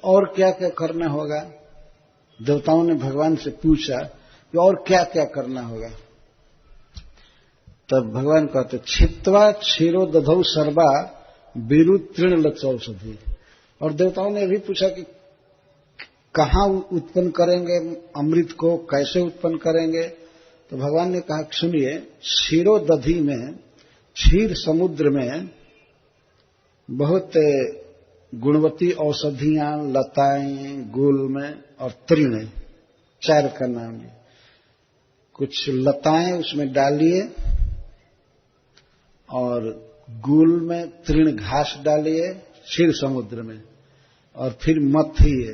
और क्या क्या करना होगा? देवताओं ने भगवान से पूछा कि और क्या क्या करना होगा। तब भगवान कहते छित्वा क्षीरो दधौ सर्वा बीरु तृण लचौषधि। और देवताओं ने भी पूछा कि कहाँ उत्पन्न करेंगे अमृत को, कैसे उत्पन्न करेंगे? तो भगवान ने कहा सुनिए, क्षीरो दधि में, क्षीर समुद्र में बहुत गुणवती औषधियां, लताएं, गुल्म और तृण, 4 का नाम है। कुछ लताएं उसमें डालिए और गुल्म में तृण घास डालिए क्षीर समुद्र में, और फिर मथिए।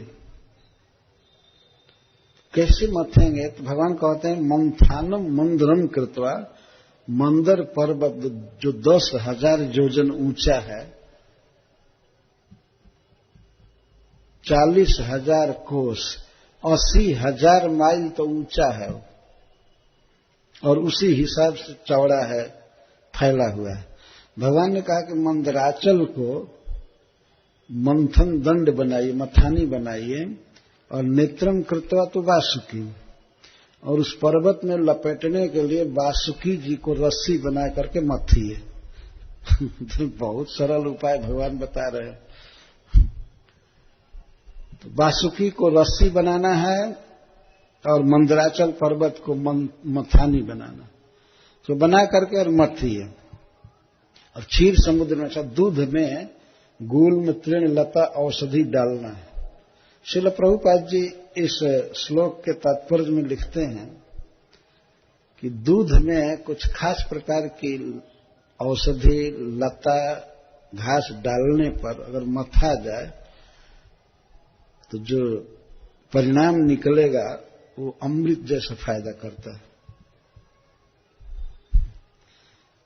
कैसे मथेंगे? तो भगवान कहते हैं मंथानम मंदरम कृत्वा, मंदर पर्वत जो 10,000 योजन ऊंचा है, 40,000 कोस, 80,000 माइल तो ऊंचा है और उसी हिसाब से चौड़ा है, फैला हुआ है। भगवान ने कहा कि मंदराचल को मंथन दंड बनाइए, मथानी बनाइए, और नेत्रम कृत्वा तो वासुकी, और उस पर्वत में लपेटने के लिए वासुकी जी को रस्सी बना करके मथिए। बहुत सरल उपाय भगवान बता रहे हैं। तो वासुकी को रस्सी बनाना है और मंदराचल पर्वत को मथानी बनाना, तो बना करके और मथिए। और क्षीर समुद्र में, अच्छा दूध में गुल्म तृण लता औषधि डालना है। श्रील प्रभुपाद जी इस श्लोक के तात्पर्य में लिखते हैं कि दूध में कुछ खास प्रकार की औषधि, लता, घास डालने पर अगर मथा जाए तो जो परिणाम निकलेगा वो अमृत जैसा फायदा करता है।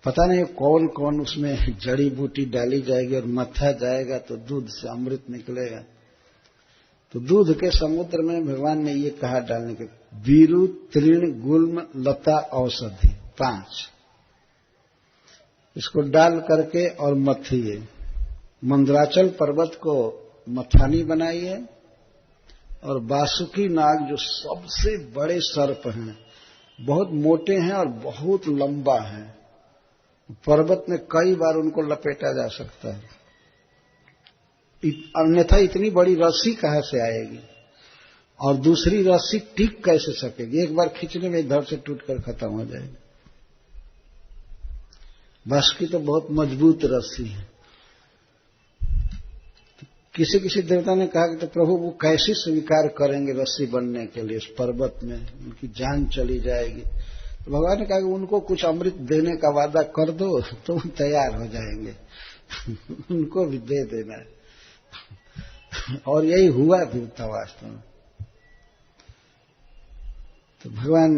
पता नहीं कौन कौन उसमें जड़ी बूटी डाली जाएगी और मथा जाएगा तो दूध से अमृत निकलेगा। तो दूध के समुद्र में भगवान ने ये कहा डालने के, बीरु तृण गुल्म लता औषधि 5, इसको डाल करके और मथिए। मंदराचल पर्वत को मथानी बनाइए, और वासुकी नाग जो सबसे बड़े सर्प हैं, बहुत मोटे हैं और बहुत लंबा है, पर्वत में कई बार उनको लपेटा जा सकता है, अन्यथा इतनी बड़ी रस्सी कहां से आएगी और दूसरी रस्सी टिक कैसे सकेगी? एक बार खींचने में इधर से टूटकर खत्म हो जाएगी। वासुकी तो बहुत मजबूत रस्सी है। किसी किसी देवता ने कहा कि तो प्रभु वो कैसे स्वीकार करेंगे रस्सी बनने के लिए? इस पर्वत में उनकी जान चली जाएगी। तो भगवान ने कहा कि उनको कुछ अमृत देने का वादा कर दो तो वो तैयार हो जाएंगे। उनको भी दे देना है। और यही हुआ फिर था वास्तव में। तो भगवान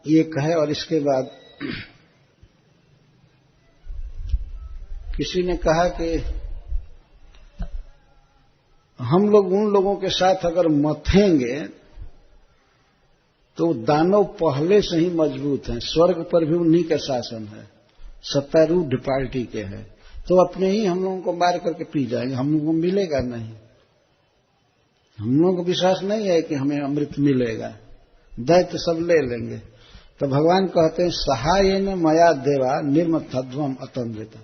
ये कहे, और इसके बाद किसी ने कहा कि हम लोग उन लोगों के साथ अगर मथेंगे तो दानव पहले से ही मजबूत हैं, स्वर्ग पर भी उन्हीं का शासन है, सत्तारूढ़ पार्टी के हैं, तो अपने ही हम लोगों को मार करके पी जाएंगे, हम लोगों को मिलेगा नहीं। हम लोगों को विश्वास नहीं है कि हमें अमृत मिलेगा, दैत्य सब ले लेंगे। तो भगवान कहते हैं सहायेन मया देवा निर्मथध्वम अतंद्रिता,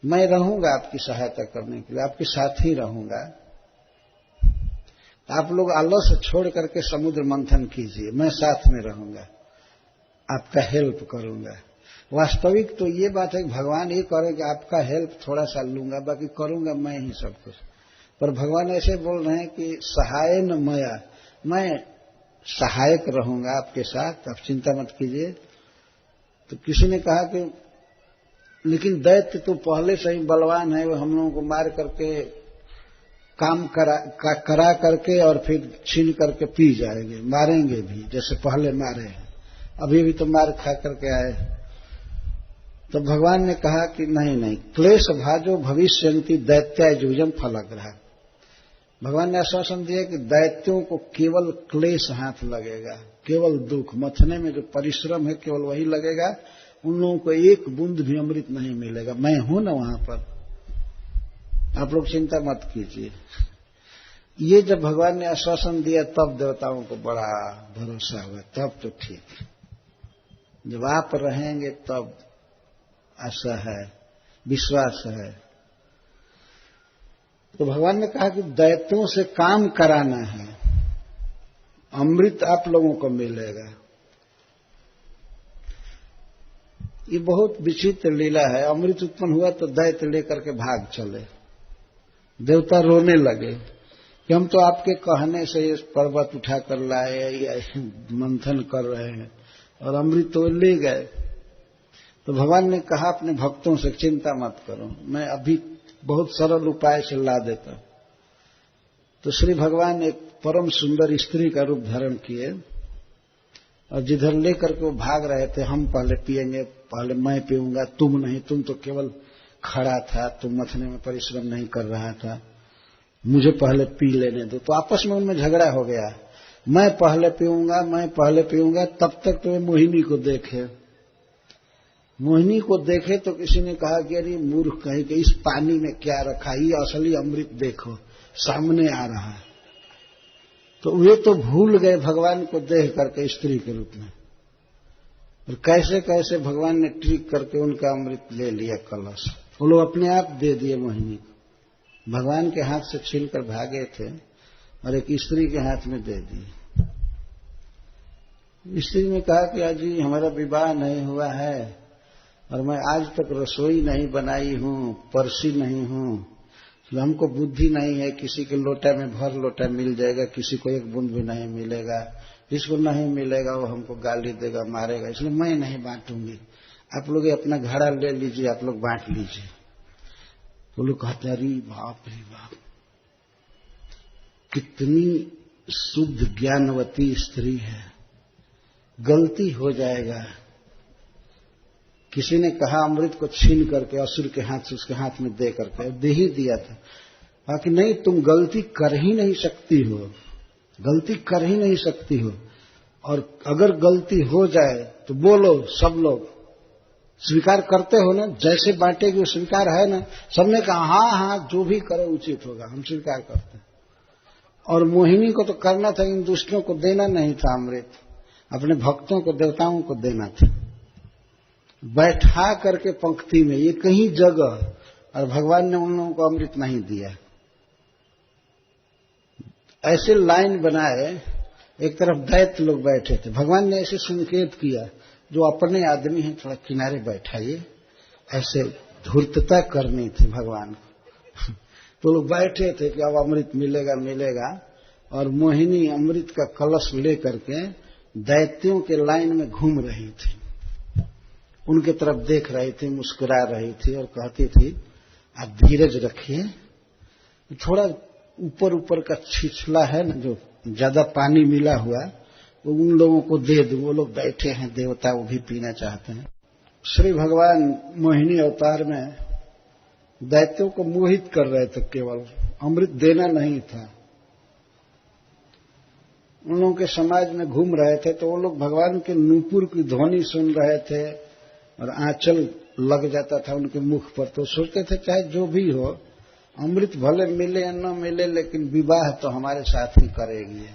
मैं रहूंगा आपकी सहायता करने के लिए, आपके साथ ही रहूंगा। आप लोग आलस छोड़ करके समुद्र मंथन कीजिए, मैं साथ में रहूंगा, आपका हेल्प करूंगा। वास्तविक तो ये बात है कि भगवान ये करें कि आपका हेल्प थोड़ा सा लूंगा, बाकी करूंगा मैं ही सब कुछ। पर भगवान ऐसे बोल रहे हैं कि सहायन मया, मैं सहायक रहूंगा आपके साथ, आप चिंता मत कीजिए। तो किसी ने कहा कि लेकिन दैत्य तो पहले से ही बलवान है, वो हम लोगों को मार करके काम करा करके और फिर छीन करके पी जाएंगे, मारेंगे भी जैसे पहले मारे हैं, अभी भी तो मार खा करके आए। तो भगवान ने कहा कि नहीं, क्लेश भाजो भविष्यन्ति दैत्याय जुजम फलग्रह। भगवान ने आश्वासन दिया कि दैत्यों को केवल क्लेश हाथ लगेगा, केवल दुख, मथने में जो परिश्रम है केवल वही लगेगा, उन लोगों को एक बूंद भी अमृत नहीं मिलेगा। मैं हूं ना वहां पर, आप लोग चिंता मत कीजिए। ये जब भगवान ने आश्वासन दिया तब देवताओं को बड़ा भरोसा हुआ, तब तो ठीक। जब आप रहेंगे तब आशा है, विश्वास है। तो भगवान ने कहा कि दैत्यों से काम कराना है, अमृत आप लोगों को मिलेगा। ये बहुत विचित्र लीला है। अमृत उत्पन्न हुआ तो दैत्य लेकर के भाग चले, देवता रोने लगे कि हम तो आपके कहने से ये पर्वत उठा कर लाए या मंथन कर रहे हैं और अमृत तो ले गए। तो भगवान ने कहा अपने भक्तों से चिंता मत करो, मैं अभी बहुत सरल उपाय से ला देता। तो श्री भगवान एक परम सुंदर स्त्री का रूप धारण किए और जिधर लेकर के वो भाग रहे थे, हम पहले पिएंगे, पहले मैं पीऊंगा, तुम नहीं, तुम तो केवल खड़ा था, तुम मथने में परिश्रम नहीं कर रहा था, मुझे पहले पी लेने दो। तो आपस में उनमें झगड़ा हो गया, मैं पहले पीऊंगा। तब तक तो मोहिनी को देखे। मोहिनी को देखे तो किसी ने कहा कि अरे मूर्ख कहीं कि इस पानी में क्या रखा, ये असली अमृत देखो सामने आ रहा है। तो वे तो भूल गए भगवान को देख करके स्त्री के रूप में, और कैसे कैसे भगवान ने ट्रिक करके उनका अमृत ले लिया कलश। वो लोग अपने आप दे दिए मोहिनी को, भगवान के हाथ से छीनकर भागे थे और एक स्त्री के हाथ में दे दिए। स्त्री ने कहा कि अजी हमारा विवाह नहीं हुआ है और मैं आज तक रसोई नहीं बनाई हूं, परसी नहीं हूं, तो हमको बुद्धि नहीं है, किसी के लोटा में भर लोटा मिल जाएगा, किसी को एक बूंद भी नहीं मिलेगा, जिसको नहीं मिलेगा वो हमको गाली देगा, मारेगा, इसलिए मैं नहीं बांटूंगी, आप लोग अपना घड़ा ले लीजिए, आप लोग बांट लीजिए। वो लोग कहते अरे बाप रे बाप, कितनी शुद्ध ज्ञानवती स्त्री है, गलती हो जाएगा। किसी ने कहा अमृत को छीन करके असुर के हाथ से उसके हाथ में दे करके दे ही दिया था। कहा कि नहीं, तुम गलती कर ही नहीं सकती हो, गलती कर ही नहीं सकती हो, और अगर गलती हो जाए तो बोलो, सब लोग स्वीकार करते हो ना, जैसे बांटेगी वो स्वीकार है ना। सबने कहा हाँ, जो भी करे उचित होगा, हम स्वीकार करते हैं। और मोहिनी को तो करना था, इन दुष्टों को देना नहीं था अमृत, अपने भक्तों को, देवताओं को देना था। बैठा करके पंक्ति में ये कहीं जगह, और भगवान ने उन लोगों को अमृत नहीं दिया। ऐसे लाइन बनाए, एक तरफ दैत्य लोग बैठे थे, भगवान ने ऐसे संकेत किया, जो अपने आदमी हैं थोड़ा किनारे बैठाइए, ऐसे धूर्तता करनी थी भगवान को। तो लोग बैठे थे कि अब अमृत मिलेगा, और मोहिनी अमृत का कलश लेकर के दैत्यों के लाइन में घूम रही थी, उनके तरफ देख रही थी, मुस्कुरा रही थी और कहती थी आप धीरज रखिए, थोड़ा ऊपर का छिछला है ना, जो ज्यादा पानी मिला हुआ, वो उन लोगों को दे दो, वो लोग बैठे हैं देवता, वो भी पीना चाहते हैं। श्री भगवान मोहिनी अवतार में दैत्यों को मोहित कर रहे थे, केवल अमृत देना नहीं था। उन लोगों के समाज में घूम रहे थे तो वो लोग भगवान के नूपुर की ध्वनि सुन रहे थे और आंचल लग जाता था उनके मुख पर, तो सोचते थे चाहे जो भी हो, अमृत भले मिले या न मिले, लेकिन विवाह तो हमारे साथ ही करेगी।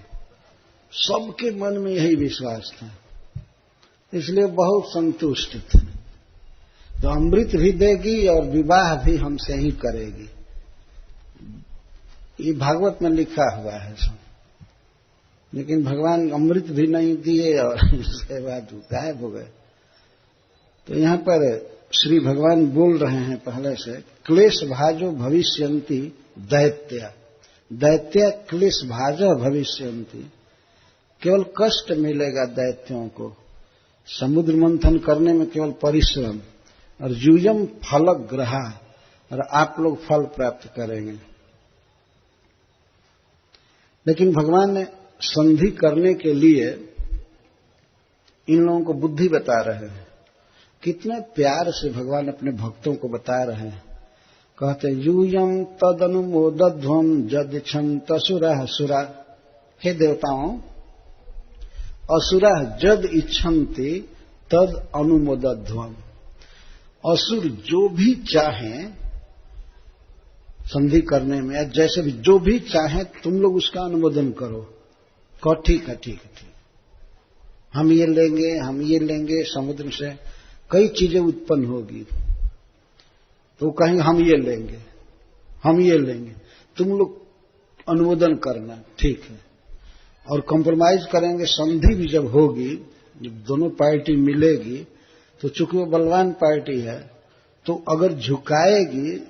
सबके मन में यही विश्वास था, इसलिए बहुत संतुष्ट थे। तो अमृत भी देगी और विवाह भी हमसे ही करेगी, ये भागवत में लिखा हुआ है सब। लेकिन भगवान अमृत भी नहीं दिए और इसके बाद गायब हो गए। तो यहाँ पर श्री भगवान बोल रहे हैं पहले से, क्लेश भाजो भविष्यन्ति दैत्या, दैत्या क्लेश भाजो भविष्यन्ति, केवल कष्ट मिलेगा दैत्यों को। समुद्र मंथन करने में केवल परिश्रम, और यूयम फलग्रहा, और आप लोग फल प्राप्त करेंगे। लेकिन भगवान ने संधि करने के लिए इन लोगों को बुद्धि बता रहे हैं। कितने प्यार से भगवान अपने भक्तों को बता रहे हैं। कहते यूयम तदनुमोदध्वम जदिच्छन्त असुरः सुरा। हे देवताओं, असुरः जद इच्छन्ति तद अनुमोदध्वम। असुर जो भी चाहें संधि करने में, या जैसे भी जो भी चाहें तुम लोग उसका अनुमोदन करो। कहो ठीक है, ठीक है, ठीक, हम ये लेंगे, हम ये लेंगे। समुद्र से कई चीजें उत्पन्न होगी, तो कहेंगे हम ये लेंगे, हम ये लेंगे, तुम लोग अनुमोदन करना, ठीक है। और कॉम्प्रोमाइज करेंगे। संधि भी जब होगी, जब दोनों पार्टी मिलेगी, तो चूंकि वो बलवान पार्टी है, तो अगर झुकाएगी,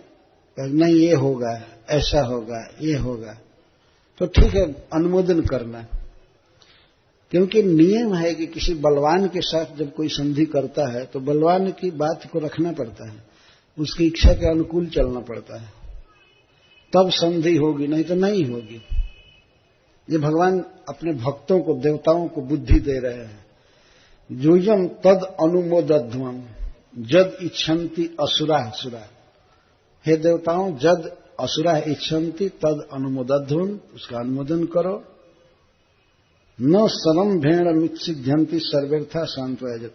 नहीं ये होगा, ऐसा होगा, ये होगा, तो ठीक है, अनुमोदन करना। क्योंकि नियम है कि किसी बलवान के साथ जब कोई संधि करता है तो बलवान की बात को रखना पड़ता है, उसकी इच्छा के अनुकूल चलना पड़ता है, तब संधि होगी, नहीं तो नहीं होगी। ये भगवान अपने भक्तों को, देवताओं को बुद्धि दे रहे हैं। यूयम तद अनुमोदध्वम जद इच्छन्ति असुरा सुरा। हे देवताओं, जद असुरा इच्छन्ति तद अनुमोदध्वम, उसका अनुमोदन करो। न सरम्भेण मित्सिध्यन्ति सर्वेर्था सांत्वयजत।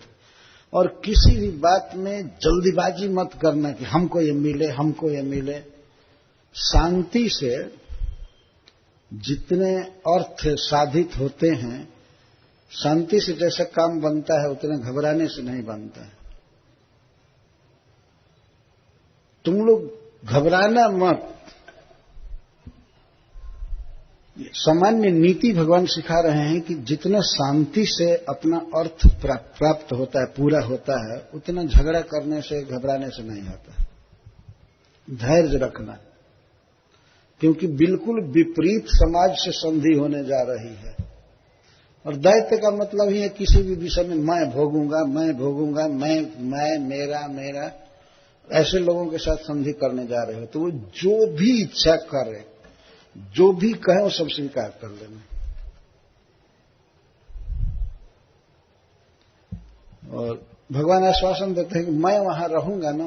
और किसी भी बात में जल्दीबाजी मत करना कि हमको ये मिले, हमको ये मिले। शांति से जितने अर्थ साधित होते हैं, शांति से जैसा काम बनता है उतने घबराने से नहीं बनता है। तुम लोग घबराना मत। सामान्य नीति भगवान सिखा रहे हैं कि जितना शांति से अपना अर्थ प्राप्त होता है, पूरा होता है, उतना झगड़ा करने से, घबराने से नहीं होता। धैर्य रखना, क्योंकि बिल्कुल विपरीत समाज से संधि होने जा रही है। और दैत्य का मतलब ही है किसी भी विषय में मैं भोगूंगा, मैं भोगूंगा, मैं मेरा, ऐसे लोगों के साथ संधि करने जा रहे हो। तो वो जो भी इच्छा करे, जो भी कहे, वो सब स्वीकार कर लेना। और भगवान आश्वासन देते हैं कि मैं वहां रहूंगा ना।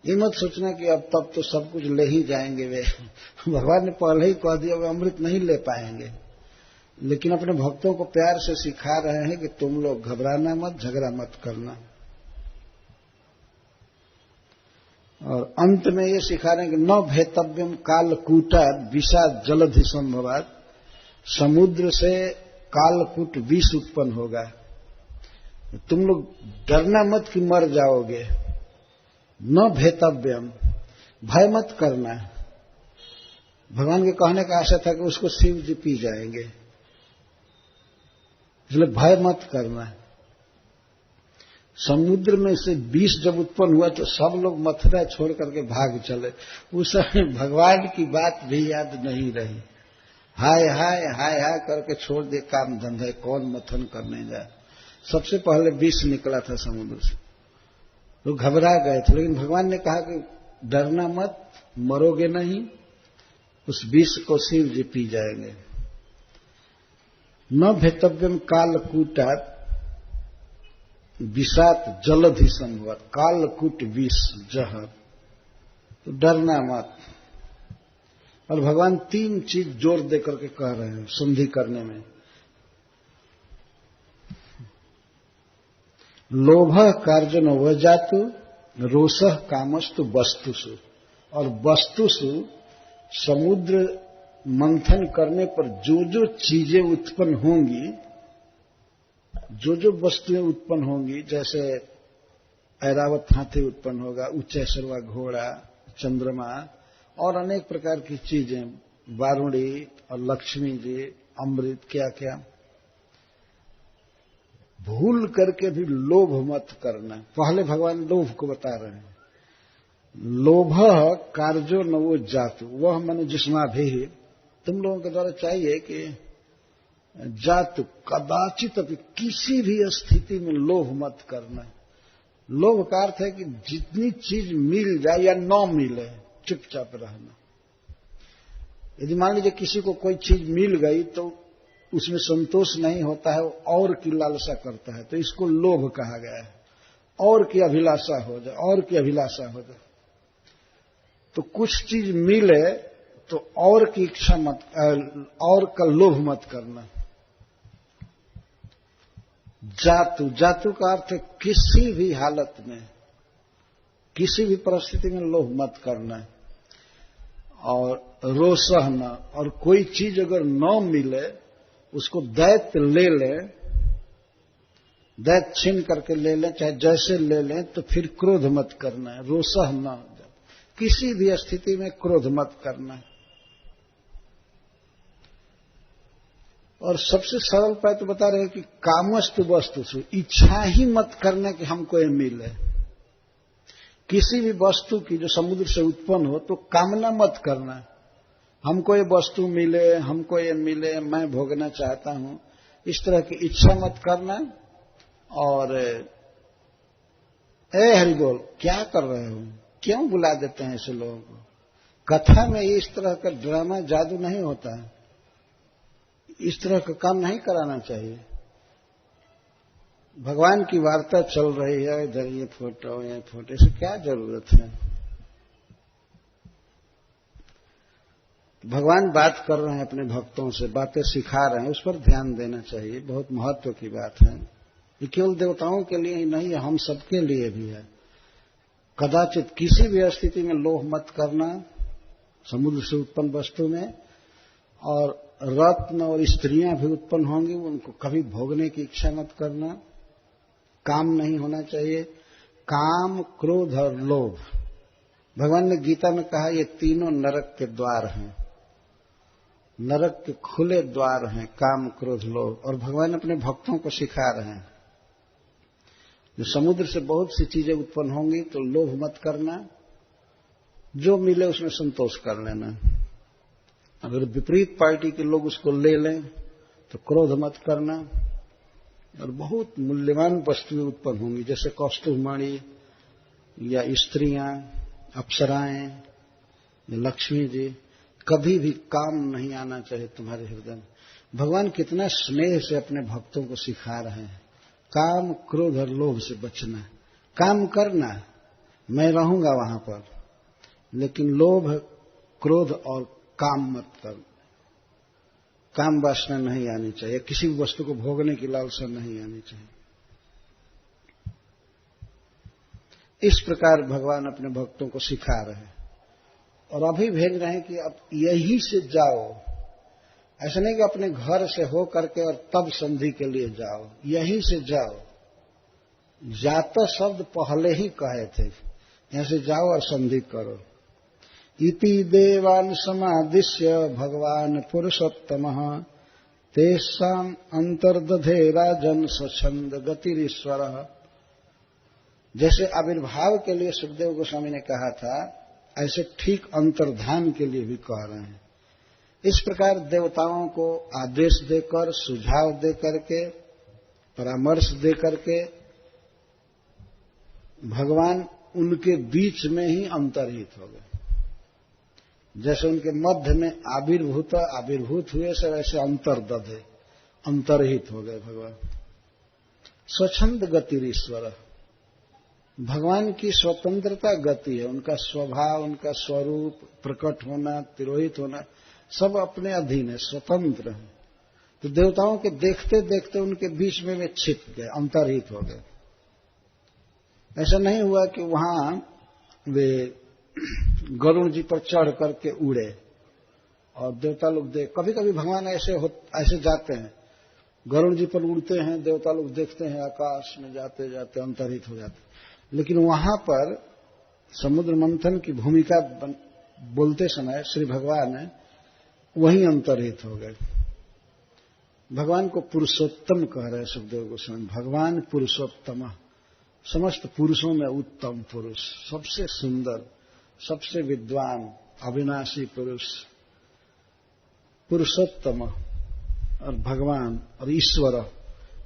ये मत सोचना कि अब तब तो सब कुछ ले ही जाएंगे वे। भगवान ने पहले ही कह दिया वे अमृत नहीं ले पाएंगे। लेकिन अपने भक्तों को प्यार से सिखा रहे हैं कि तुम लोग घबराना मत, झगड़ा मत करना। और अंत में ये सिखा रहे हैं कि न भेतव्यम कालकूटा विषा जलधि संभवात। समुद्र से कालकूट विष उत्पन्न होगा। तुम लोग डरना मत कि मर जाओगे। न भेतव्यम, भय मत करना। भगवान के कहने का आशा था कि उसको शिव जी पी जाएंगे, इसलिए भय मत करना। समुद्र में से विष जब उत्पन्न हुआ तो सब लोग मथुरा छोड़ करके भाग चले। उस समय भगवान की बात भी याद नहीं रही। हाय हाय हाय हाय करके छोड़ दे काम धंधे, कौन मथन करने जाए। सबसे पहले विष निकला था समुद्र से, तो घबरा गए थे। लेकिन भगवान ने कहा कि डरना मत, मरोगे नहीं, उस विष को शिव जी पी जाएंगे। न भेतव्यम कालकूटात् विषात जलधि संभव। कालकूट विष जहर, तो डरना मत। और भगवान 3 चीज जोर देकर के कह रहे हैं संधि करने में। लोभ कार्जन वजातु, रोषः कामस्तु वस्तुषु। और वस्तुषु, समुद्र मंथन करने पर जो जो चीजें उत्पन्न होंगी, जो जो वस्तुएं उत्पन्न होंगी, जैसे ऐरावत हाथी उत्पन्न होगा, उच्चैसरवा घोड़ा, चंद्रमा और अनेक प्रकार की चीजें, वारुणी और लक्ष्मी जी, अमृत, क्या क्या, भूल करके भी लोभ मत करना। पहले भगवान लोभ को बता रहे हैं। लोभ कार्यो न वो जातु, वह मन जिस्मा भी। तुम लोगों के द्वारा चाहिए कि जातु कदाचित अभी किसी भी स्थिति में लोभ मत करना। लोभ का अर्थ है कि जितनी चीज मिल जाए या न मिले चुपचाप रहना। यदि मान लीजिए किसी को कोई चीज मिल गई तो उसमें संतोष नहीं होता है, वो और की लालसा करता है, तो इसको लोभ कहा गया है। और की अभिलाषा हो जाए, और की अभिलाषा हो जाए। तो कुछ चीज मिले तो और की इच्छा मत, और का लोभ मत करना। जातु, जातु का अर्थ है किसी भी हालत में, किसी भी परिस्थिति में लोभ मत करना। और रोसह न, और कोई चीज अगर न मिले उसको दैत्य ले लें, दैत्य छीन करके ले लें, चाहे जैसे ले लें, तो फिर क्रोध मत करना है। रोसह न, किसी भी स्थिति में क्रोध मत करना है। और सबसे सरल उपाय तो बता रहे हैं कि कामस्तु वस्तु से, इच्छा ही मत करना कि हमको ये मिले। किसी भी वस्तु की जो समुद्र से उत्पन्न हो तो कामना मत करना, हमको ये वस्तु मिले, हमको ये मिले, मैं भोगना चाहता हूं, इस तरह की इच्छा मत करना। और ए हरि बोल, क्या कर रहे हो, क्यों बुला देते हैं ऐसे लोगों को? कथा में इस तरह का ड्रामा जादू नहीं होता है, इस तरह का काम नहीं कराना चाहिए। भगवान की वार्ता चल रही है, इधर ये फोटो, से क्या जरूरत है? भगवान बात कर रहे हैं अपने भक्तों से, बातें सिखा रहे हैं, उस पर ध्यान देना चाहिए। बहुत महत्व की बात है। ये केवल देवताओं के लिए ही नहीं है, हम सबके लिए भी है। कदाचित किसी भी स्थिति में लोभ मत करना समुद्र से उत्पन्न वस्तु में। और रत्न और स्त्रियां भी उत्पन्न होंगी, उनको कभी भोगने की इच्छा मत करना। काम नहीं होना चाहिए। काम, क्रोध और लोभ, भगवान ने गीता में कहा ये तीनों नरक के द्वार हैं, नरक के खुले द्वार हैं, काम, क्रोध, लोभ। और भगवान अपने भक्तों को सिखा रहे हैं, जो समुद्र से बहुत सी चीजें उत्पन्न होंगी तो लोभ मत करना, जो मिले उसमें संतोष कर लेना। अगर विपरीत पार्टी के लोग उसको ले लें तो क्रोध मत करना। और बहुत मूल्यवान वस्तुएं उत्पन्न होंगी, जैसे कौस्तुभमणि या स्त्रियां, अप्सराएं या लक्ष्मी जी, कभी भी काम नहीं आना चाहिए तुम्हारे हृदय में। भगवान कितना स्नेह से अपने भक्तों को सिखा रहे हैं, काम, क्रोध और लोभ से बचना। काम करना, मैं रहूंगा वहां पर, लेकिन लोभ, क्रोध और काम मत कर। काम वासना नहीं आनी चाहिए, किसी भी वस्तु को भोगने की लालसा नहीं आनी चाहिए। इस प्रकार भगवान अपने भक्तों को सिखा रहे हैं और अभी भेज रहे हैं कि अब यहीं से जाओ। ऐसा नहीं कि अपने घर से हो करके और तब संधि के लिए जाओ, यहीं से जाओ। जाता शब्द पहले ही कहे थे, यहां से जाओ और संधि करो। इति देवान समादिश्य भगवान पुरुषोत्तमः तेषां अंतर्दधे राजन स्वच्छंद गतिरीश्वरः। जैसे आविर्भाव के लिए सुखदेव गोस्वामी ने कहा था, ऐसे ठीक अंतर्धान के लिए भी कह रहे हैं। इस प्रकार देवताओं को आदेश देकर, सुझाव देकर के, परामर्श देकर के भगवान उनके बीच में ही अंतर्हित हो गए। जैसे उनके मध्य में आविर्भूत हुए, से वैसे अंतर्दधे, अंतर्हित हो गए भगवान। स्वच्छंद गतिरीश्वर, भगवान की स्वतंत्रता गति है, उनका स्वभाव, उनका स्वरूप, प्रकट होना, तिरोहित होना, सब अपने अधीन है, स्वतंत्र है। तो देवताओं के देखते देखते उनके बीच में वे छिप गए, अंतर्हित हो गए। ऐसा नहीं हुआ कि वहां वे गरुड़ जी पर चढ़ करके उड़े और देवता लोग देख। कभी कभी भगवान ऐसे जाते हैं, गरुड़ जी पर उड़ते हैं, देवता लोग देखते हैं, आकाश में जाते जाते अंतर्हित हो जाते। लेकिन वहां पर समुद्र मंथन की भूमिका बोलते समय श्री भगवान वहीं अंतर्हित हो गए। भगवान को पुरुषोत्तम कह रहे सुखदेव गोस्वामी। भगवान पुरुषोत्तम, समस्त पुरुषों में उत्तम पुरुष, सबसे सुंदर, सबसे विद्वान, अविनाशी पुरुष, पुरुषोत्तम। और भगवान और ईश्वर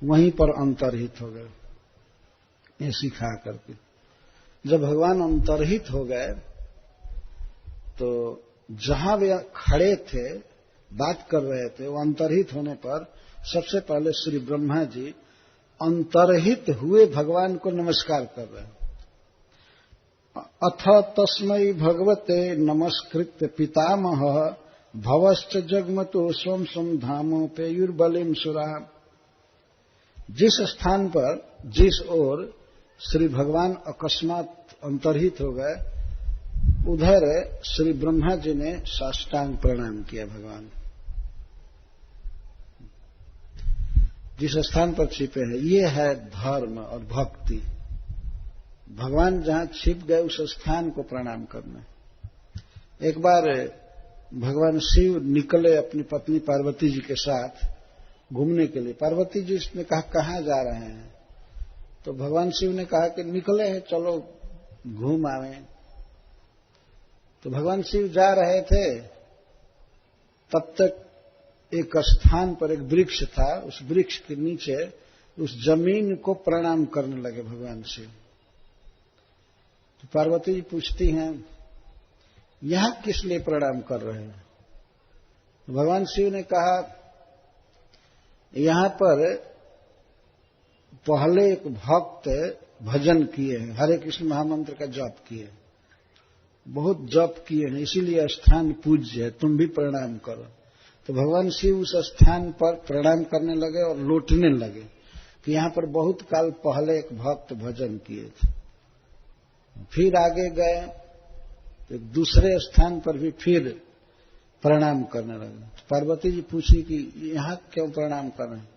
वहीं पर अंतर्हित हो गए, ये सिखा करके। जब भगवान अंतर्हित हो गए तो जहां वे खड़े थे, बात कर रहे थे, वो अंतर्हित होने पर सबसे पहले श्री ब्रह्मा जी अंतर्हित हुए भगवान को नमस्कार कर रहे हैं। अथ तस्मै भगवते नमस्कृत्य पितामह भवश्च जगमतो स्वम स्वम धामोपेयुर्बलिम सुरा। जिस स्थान पर, जिस ओर श्री भगवान अकस्मात अंतर्हित हो गए, उधर श्री ब्रह्मा जी ने साष्टांग प्रणाम किया भगवान। जिस स्थान पर छिपे हैं, ये है धर्म और भक्ति। भगवान जहां छिप गए उस स्थान को प्रणाम करना। एक बार भगवान शिव निकले अपनी पत्नी पार्वती जी के साथ घूमने के लिए। पार्वती जी ने कहा कहां जा रहे हैं? तो भगवान शिव ने कहा कि निकले हैं, चलो घूम आवे। तो भगवान शिव जा रहे थे, तब तक एक स्थान पर एक वृक्ष था, उस वृक्ष के नीचे उस जमीन को प्रणाम करने लगे भगवान शिव। तो पार्वती जी पूछती हैं, यहां किस लिए प्रणाम कर रहे हैं? तो भगवान शिव ने कहा, यहां पर पहले एक भक्त भजन किए हैं, हरे कृष्ण महामंत्र का जप किए, बहुत जप किए हैं, इसीलिए स्थान पूज्य है, तुम भी प्रणाम करो। तो भगवान शिव उस स्थान पर प्रणाम करने लगे और लौटने लगे कि यहां पर बहुत काल पहले एक भक्त भजन किए थे। फिर आगे गए तो दूसरे स्थान पर भी फिर प्रणाम करने लगे। तो पार्वती जी पूछी कि यहां क्यों प्रणाम कर रहे हैं?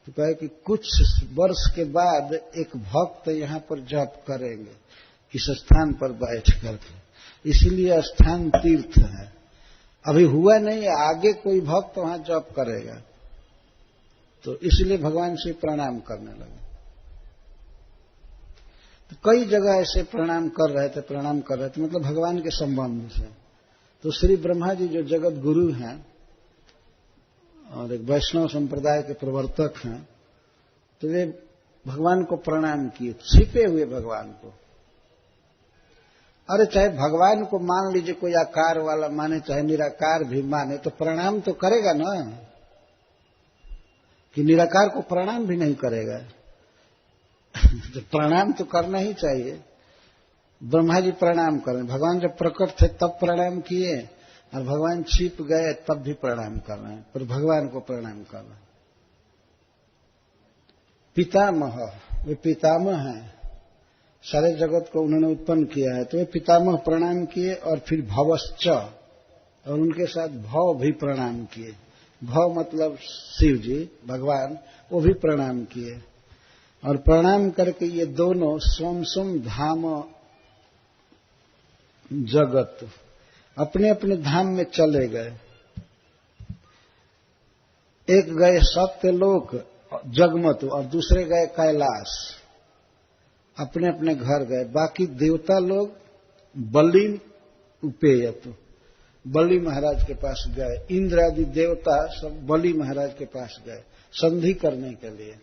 तो कहे कि कुछ वर्ष के बाद एक भक्त यहां पर जप करेंगे इस स्थान पर बैठ करके, इसीलिए स्थान तीर्थ है। अभी हुआ नहीं, आगे कोई भक्त वहां जप करेगा, तो इसलिए भगवान से प्रणाम करने लगे। तो कई जगह ऐसे प्रणाम कर रहे थे, मतलब भगवान के संबंध से। तो श्री ब्रह्मा जी जो जगत गुरु हैं और एक वैष्णव संप्रदाय के प्रवर्तक हैं, तो वे भगवान को प्रणाम किए, छिपे हुए भगवान को। अरे चाहे भगवान को मान लीजिए कोई आकार वाला माने, चाहे निराकार भी माने, तो प्रणाम तो करेगा ना, कि निराकार को प्रणाम भी नहीं करेगा? तो प्रणाम तो करना ही चाहिए। ब्रह्मा जी प्रणाम करें, भगवान जब प्रकट थे तब प्रणाम किए, और भगवान छिप गए तब भी प्रणाम कर रहे हैं, पर भगवान को प्रणाम कर रहे हैं। पितामह, वे पितामह हैं, सारे जगत को उन्होंने उत्पन्न किया है, तो वे पितामह प्रणाम किए। और फिर भवश्च, और उनके साथ भव भी प्रणाम किए। भव मतलब शिव जी भगवान, वो भी प्रणाम किए। और प्रणाम करके ये दोनों स्वम स्वम धाम जगत, अपने अपने धाम में चले गए। एक गए सत्यलोक जगमत और दूसरे गए कैलाश, अपने अपने घर गए। बाकी देवता लोग बलि उपेयत, बलि महाराज के पास गए। इंद्र आदि देवता सब बलि महाराज के पास गए संधि करने के लिए।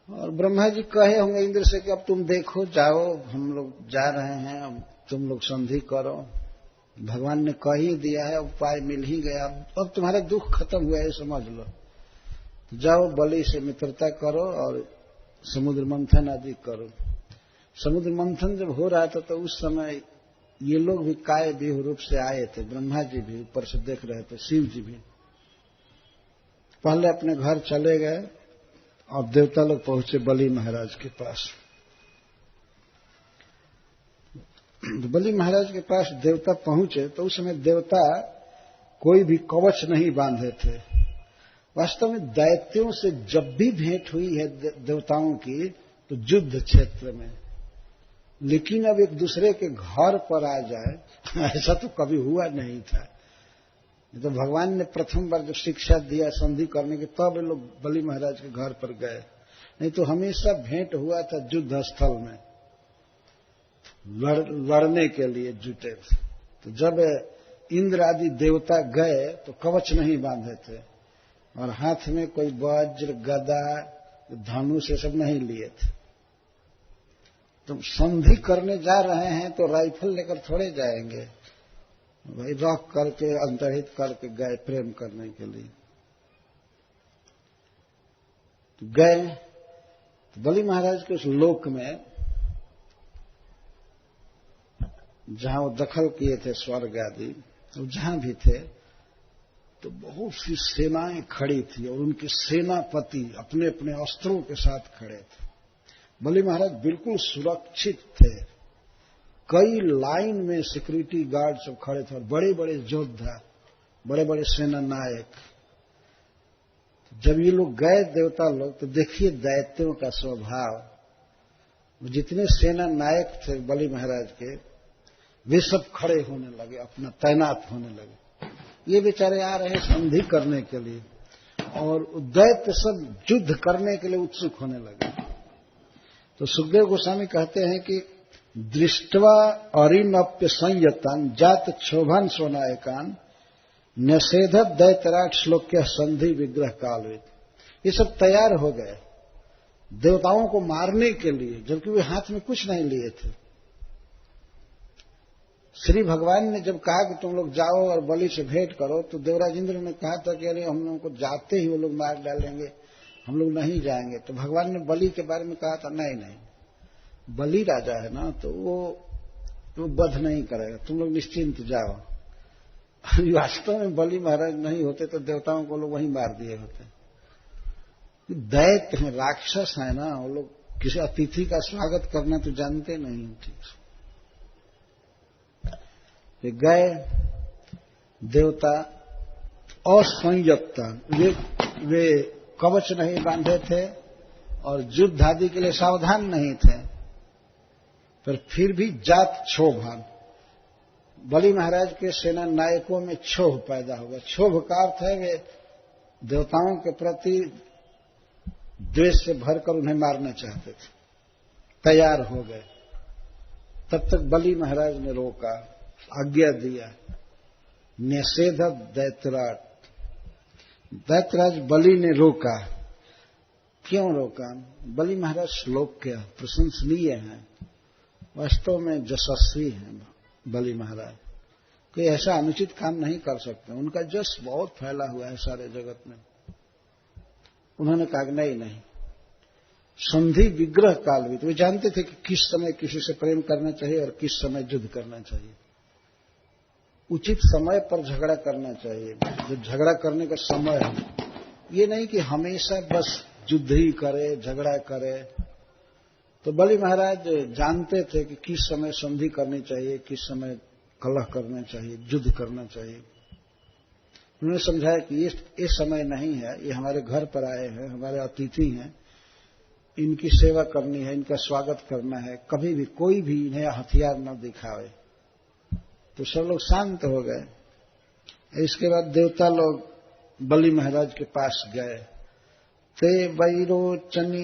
और ब्रह्मा जी कहे होंगे इंद्र से कि अब तुम देखो, जाओ, हम लोग जा रहे हैं, अब तुम लोग संधि करो। भगवान ने कह ही दिया है, उपाय मिल ही गया, अब तुम्हारा दुख खत्म हुआ है समझ लो। तो जाओ बलि से मित्रता करो और समुद्र मंथन आदि करो। समुद्र मंथन जब हो रहा था तो उस समय ये लोग भी काय व्यूह रूप से आए थे, ब्रह्मा जी भी ऊपर से देख रहे थे, शिव जी भी। पहले अपने घर चले गए और देवता लोग पहुंचे बलि महाराज के पास। बलि महाराज के पास देवता पहुंचे तो उस समय देवता कोई भी कवच नहीं बांधे थे। वास्तव में दैत्यों से जब भी भेंट हुई है देवताओं की तो युद्ध क्षेत्र में, लेकिन अब एक दूसरे के घर पर आ जाए ऐसा तो कभी हुआ नहीं था। तो भगवान ने प्रथम बार जो शिक्षा दिया संधि करने की, तब लोग बलि महाराज के घर पर गए, नहीं तो हमेशा भेंट हुआ था युद्ध स्थल में, लड़ने के लिए जुटे थे। तो जब इंद्र आदि देवता गए तो कवच नहीं बांधे थे और हाथ में कोई वज्र गदा धनुष ये सब नहीं लिए थे। तो संधि करने जा रहे हैं तो राइफल लेकर थोड़े जाएंगे, भाई रख करके अंतरहित करके गए प्रेम करने के लिए। तो गए तो बलि महाराज के उस लोक में जहां वो दखल किए थे स्वर्ग आदि, तो जहां भी थे तो बहुत सी सेनाएं खड़ी थी और उनके सेनापति अपने अपने अस्त्रों के साथ खड़े थे। बलि महाराज बिल्कुल सुरक्षित थे, कई लाइन में सिक्योरिटी गार्ड सब खड़े थे और बड़े बड़े योद्धा, बड़े बड़े सेना नायक। जब ये लोग गए देवता लोग, तो देखिए दैत्यों का स्वभाव। जितने सेना नायक थे बलि महाराज के, वे सब खड़े होने लगे, अपना तैनात होने लगे। ये बेचारे आ रहे संधि करने के लिए और दैत्य सब युद्ध करने के लिए उत्सुक होने लगे। तो सुखदेव गोस्वामी कहते हैं कि दृष्टवा अरिनप्य संयतान जात क्षोभन सोनायकान निषेध दैतराट श्लोक्य संधि विग्रह कालविद। ये सब तैयार हो गए देवताओं को मारने के लिए, जबकि वे हाथ में कुछ नहीं लिए थे। श्री भगवान ने जब कहा कि तुम लोग जाओ और बलि से भेंट करो, तो देवराज इंद्र ने कहा था कि अरे हम लोगों को जाते ही वो लोग मार डालेंगे, हम लोग नहीं जाएंगे। तो भगवान ने बलि के बारे में कहा था नहीं नहीं, बलि राजा है ना, तो वो वध नहीं करेगा, तुम लोग निश्चिंत जाओ। वास्तव में बलि महाराज नहीं होते तो देवताओं को लोग वहीं मार दिए होते। दैत्य हैं, राक्षस है ना, वो लोग किसी अतिथि का स्वागत करना तो जानते नहीं ठीक से। गए देवता असंयत्ता, वे कवच नहीं बांधे थे और युद्ध आदि के लिए सावधान नहीं थे, पर फिर भी जात क्षोभान। बलि महाराज के सेना नायकों में क्षोभ पैदा होगा। क्षोभ का अर्थ है वे देवताओं के प्रति द्वेष से भरकर उन्हें मारना चाहते थे, तैयार हो गए। तब तक बलि महाराज ने रोका, आज्ञा दिया, निषेध दैतराट। दैतराज बलि ने रोका। क्यों रोका? बलि महाराज श्लोक क्या प्रशंसनीय हैं, वास्तव में यशस्वी हैं बलि महाराज, कोई ऐसा अनुचित काम नहीं कर सकते, उनका यश बहुत फैला हुआ है सारे जगत में। उन्होंने कहा नहीं, संधि विग्रह कालविद। वे जानते थे कि किस समय किसी से प्रेम करना चाहिए और किस समय युद्ध करना चाहिए। उचित समय पर झगड़ा करना चाहिए, जो झगड़ा करने का समय है। ये नहीं कि हमेशा बस युद्ध ही करे, झगड़ा करे। तो बलि महाराज जानते थे कि किस समय संधि करनी चाहिए, किस समय कलह करना चाहिए, युद्ध करना चाहिए। उन्होंने समझाया कि ये समय नहीं है, ये हमारे घर पर आए हैं, हमारे अतिथि हैं, इनकी सेवा करनी है, इनका स्वागत करना है, कभी भी कोई भी इन्हें हथियार न दिखावे। तो सब लोग शांत हो गए। इसके बाद देवता लोग बलि महाराज के पास गए। ते वैरोचनीमासीनम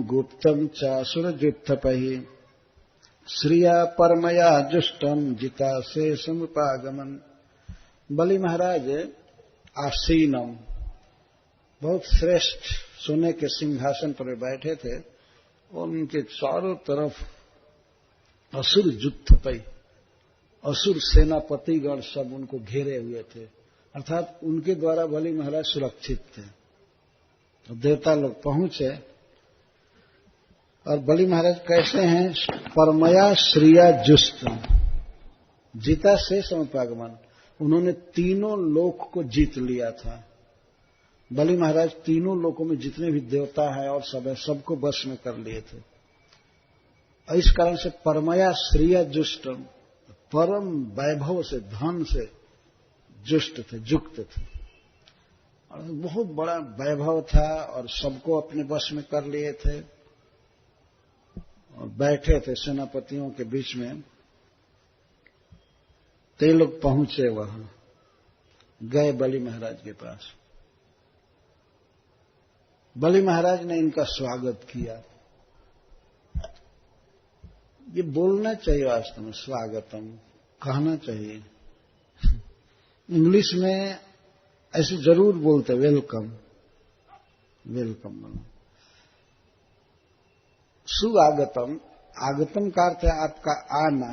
गुप्तम चासुरजुत्थपहि श्रिया परमया जुष्टम जिता से समुपागमन। बलि महाराज आसीनम, बहुत श्रेष्ठ सोने के सिंहासन पर बैठे थे और उनके चारों तरफ असुर जुत्थपहि, असुर सेनापतिगण सब उनको घेरे हुए थे, अर्थात उनके द्वारा बलि महाराज सुरक्षित थे। तो देवता लोग पहुंचे और बलि महाराज कैसे हैं? परमया श्रिया जुष्ट, जीता से समुपागमन। उन्होंने तीनों लोक को जीत लिया था। बलि महाराज तीनों लोकों में जितने भी देवता हैं और सब है, सबको बस में कर लिए थे। और इस कारण से परमया श्रिया जुष्ट, परम वैभव से, धन से जुष्ट थे, युक्त थे, और बहुत बड़ा वैभव था और सबको अपने वश में कर लिए थे और बैठे थे सेनापतियों के बीच में। ते लोग पहुंचे वहां, गए बलि महाराज के पास। बलि महाराज ने इनका स्वागत किया। ये बोलना चाहिए वास्तव में, स्वागतम कहना चाहिए, इंग्लिश में ऐसे जरूर बोलते वेलकम, वेलकम बोलो। सुआगतम, आगतम का अर्थ है आपका आना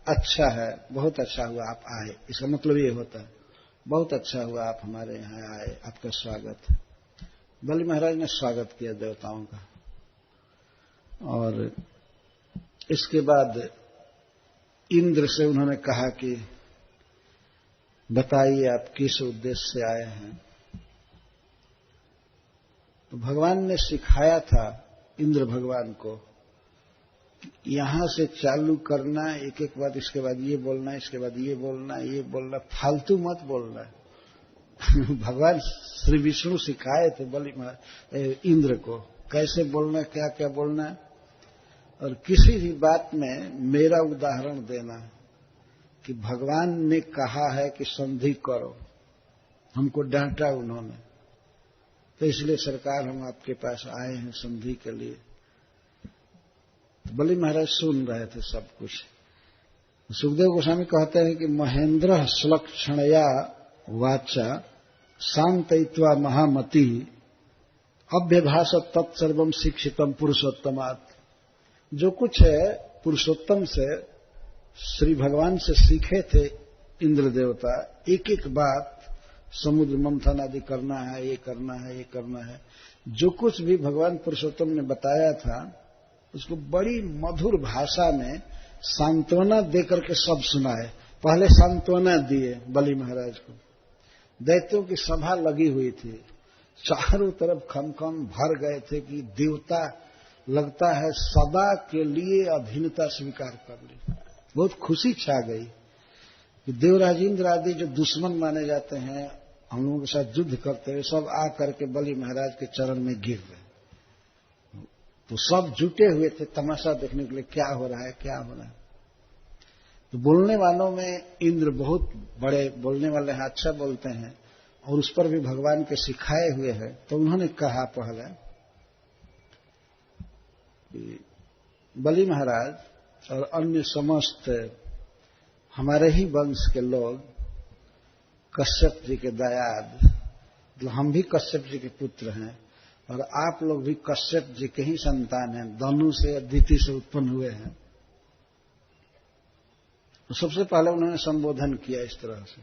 अच्छा है, बहुत अच्छा हुआ आप आए, इसका मतलब ये होता है बहुत अच्छा हुआ आप हमारे यहाँ आए, आपका स्वागत है। बलि महाराज ने स्वागत किया देवताओं का। और इसके बाद इंद्र से उन्होंने कहा कि बताइए आप किस उद्देश्य से आए हैं। तो भगवान ने सिखाया था इंद्र भगवान को, यहां से चालू करना, एक एक बात, इसके बाद ये बोलना, इसके बाद ये बोलना, ये बोलना, फालतू मत बोलना। भगवान श्री विष्णु सिखाए थे बलि इंद्र को कैसे बोलना, क्या क्या बोलना, और किसी भी बात में मेरा उदाहरण देना कि भगवान ने कहा है कि संधि करो, हमको डांटा उन्होंने, तो इसलिए सरकार हम आपके पास आए हैं संधि के लिए। बलि महाराज सुन रहे थे सब कुछ। सुखदेव गोस्वामी कहते हैं कि महेंद्र श्लक्षणया वाचा शांतयित्वा महामति अभ्यभाषत तत्सर्वम शिक्षितम पुरुषोत्तमात्। जो कुछ है पुरुषोत्तम से, श्री भगवान से सीखे थे इंद्र देवता, एक एक बात, समुद्र मंथन आदि करना है, ये करना है, ये करना है, जो कुछ भी भगवान पुरुषोत्तम ने बताया था उसको बड़ी मधुर भाषा में सांत्वना देकर के सब सुनाए। पहले सांत्वना दिए बलि महाराज को। दैत्यों की सभा लगी हुई थी, चारों तरफ खमखम भर गए थे कि देवता लगता है सदा के लिए अधीनता स्वीकार कर ली। बहुत खुशी छा गई कि देवराज इंद्र आदि जो दुश्मन माने जाते हैं, हम लोगों के साथ युद्ध करते हुए, सब आ करके बलि महाराज के चरण में गिर गए। तो सब जुटे हुए थे तमाशा देखने के लिए, क्या हो रहा है, क्या हो रहा है। तो बोलने वालों में इंद्र बहुत बड़े बोलने वाले हैं, अच्छा बोलते हैं, और उस पर भी भगवान के सिखाए हुए हैं। तो उन्होंने कहा पहले कि बलि महाराज और अन्य समस्त हमारे ही वंश के लोग, कश्यप जी के दायाद, तो हम भी कश्यप जी के पुत्र हैं, और आप लोग भी कश्यप जी के ही संतान हैं, दनु से अदिति से उत्पन्न हुए हैं। तो सबसे पहले उन्होंने संबोधन किया इस तरह से।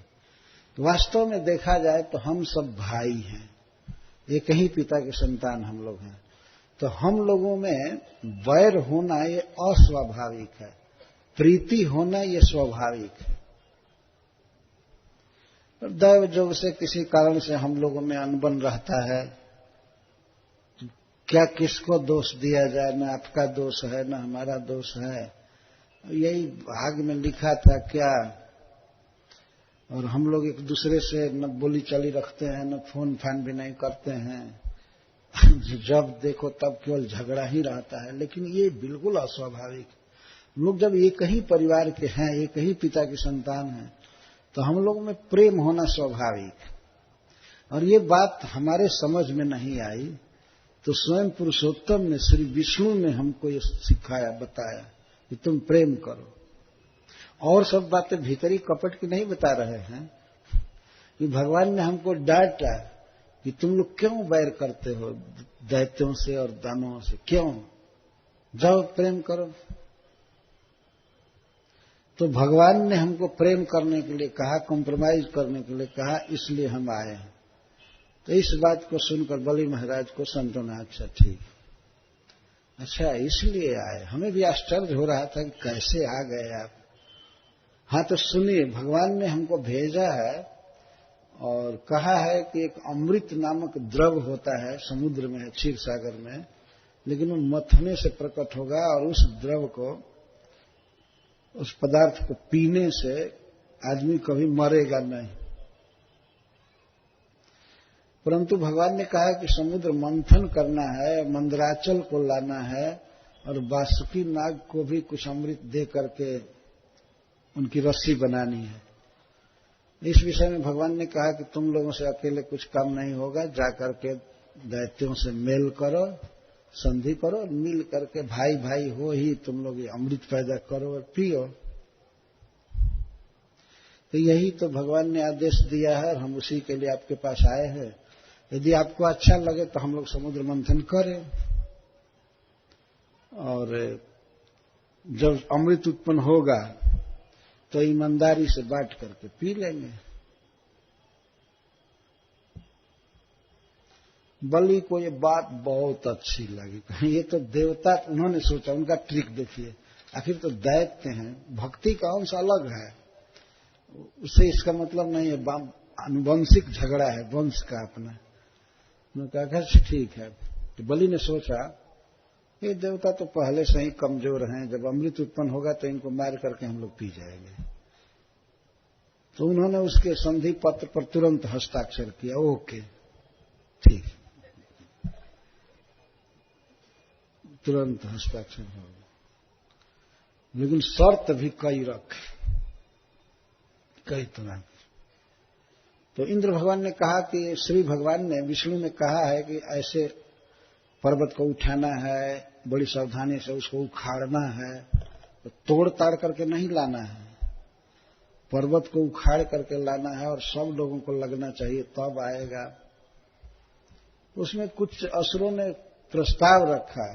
तो वास्तव में देखा जाए तो हम सब भाई हैं, एक ही पिता के संतान हम लोग हैं। तो हम लोगों में वैर होना ये अस्वाभाविक है, प्रीति होना ये स्वाभाविक है। दैव जोग से किसी कारण से हम लोगों में अनबन रहता है। क्या किसको दोष दिया जाए, न आपका दोष है न हमारा दोष है, यही भाग में लिखा था क्या। और हम लोग एक दूसरे से न बोली चाली रखते हैं, न फोन फान भी नहीं करते हैं, जब देखो तब केवल झगड़ा ही रहता है। लेकिन ये बिल्कुल अस्वाभाविक। लोग जब एक ही परिवार के हैं, एक ही पिता की संतान हैं, तो हम लोगों में प्रेम होना स्वाभाविक। और ये बात हमारे समझ में नहीं आई, तो स्वयं पुरुषोत्तम ने, श्री विष्णु ने हमको ये सिखाया, बताया कि तुम प्रेम करो। और सब बातें भीतरी कपट की नहीं बता रहे हैं कि भगवान ने हमको डांटा कि तुम लोग क्यों वैर करते हो दैत्यों से और दानवों से, क्यों, जाओ प्रेम करो। तो भगवान ने हमको प्रेम करने के लिए कहा, कॉम्प्रोमाइज करने के लिए कहा, इसलिए हम आए हैं। तो इस बात को सुनकर बलि महाराज को सांत्वना, अच्छा ठीक, अच्छा इसलिए आए। हमें भी आश्चर्य हो रहा था कि कैसे आ गए आप। हाँ तो सुनिए, भगवान ने हमको भेजा है और कहा है कि एक अमृत नामक द्रव होता है, समुद्र में है, क्षीर सागर में, लेकिन वो मथने से प्रकट होगा, और उस द्रव को, उस पदार्थ को पीने से आदमी कभी मरेगा नहीं। परंतु भगवान ने कहा कि समुद्र मंथन करना है, मंदराचल को लाना है, और वासुकी नाग को भी कुछ अमृत दे करके उनकी रस्सी बनानी है। इस विषय में भगवान ने कहा कि तुम लोगों से अकेले कुछ काम नहीं होगा, जाकर के दैत्यों से मेल करो, संधि करो, मिल करके भाई भाई हो ही तुम लोग ये अमृत पैदा करो और पियो। तो यही तो भगवान ने आदेश दिया है और हम उसी के लिए आपके पास आए हैं। यदि आपको अच्छा लगे तो हम लोग समुद्र मंथन करें, और जब अमृत उत्पन्न होगा तो ईमानदारी से बांट करके पी लेंगे। बलि को ये बात बहुत अच्छी लगी। ये तो देवता उन्होंने सोचा, उनका ट्रिक देखिए, आखिर तो दैत्य हैं, भक्ति का अंश अलग है, उससे इसका मतलब नहीं है आनुवंशिक झगड़ा है वंश का अपना। उन्होंने कहा ठीक है। तो बलि ने सोचा ये देवता तो पहले से ही कमजोर हैं, जब अमृत उत्पन्न होगा तो इनको मार करके हम लोग पी जाएंगे। तो उन्होंने उसके संधि पत्र पर तुरंत हस्ताक्षर किया, ओके ठीक, तुरंत हस्ताक्षर हो गया। लेकिन शर्त भी कई रखे, कई तरह। तो इंद्र भगवान ने कहा कि श्री भगवान ने, विष्णु ने कहा है कि ऐसे पर्वत को उठाना है, बड़ी सावधानी से उसको उखाड़ना है, तो तोड़ ताड़ करके नहीं लाना है, पर्वत को उखाड़ करके लाना है और सब लोगों को लगना चाहिए तब आएगा। उसमें कुछ असुरों ने प्रस्ताव रखा,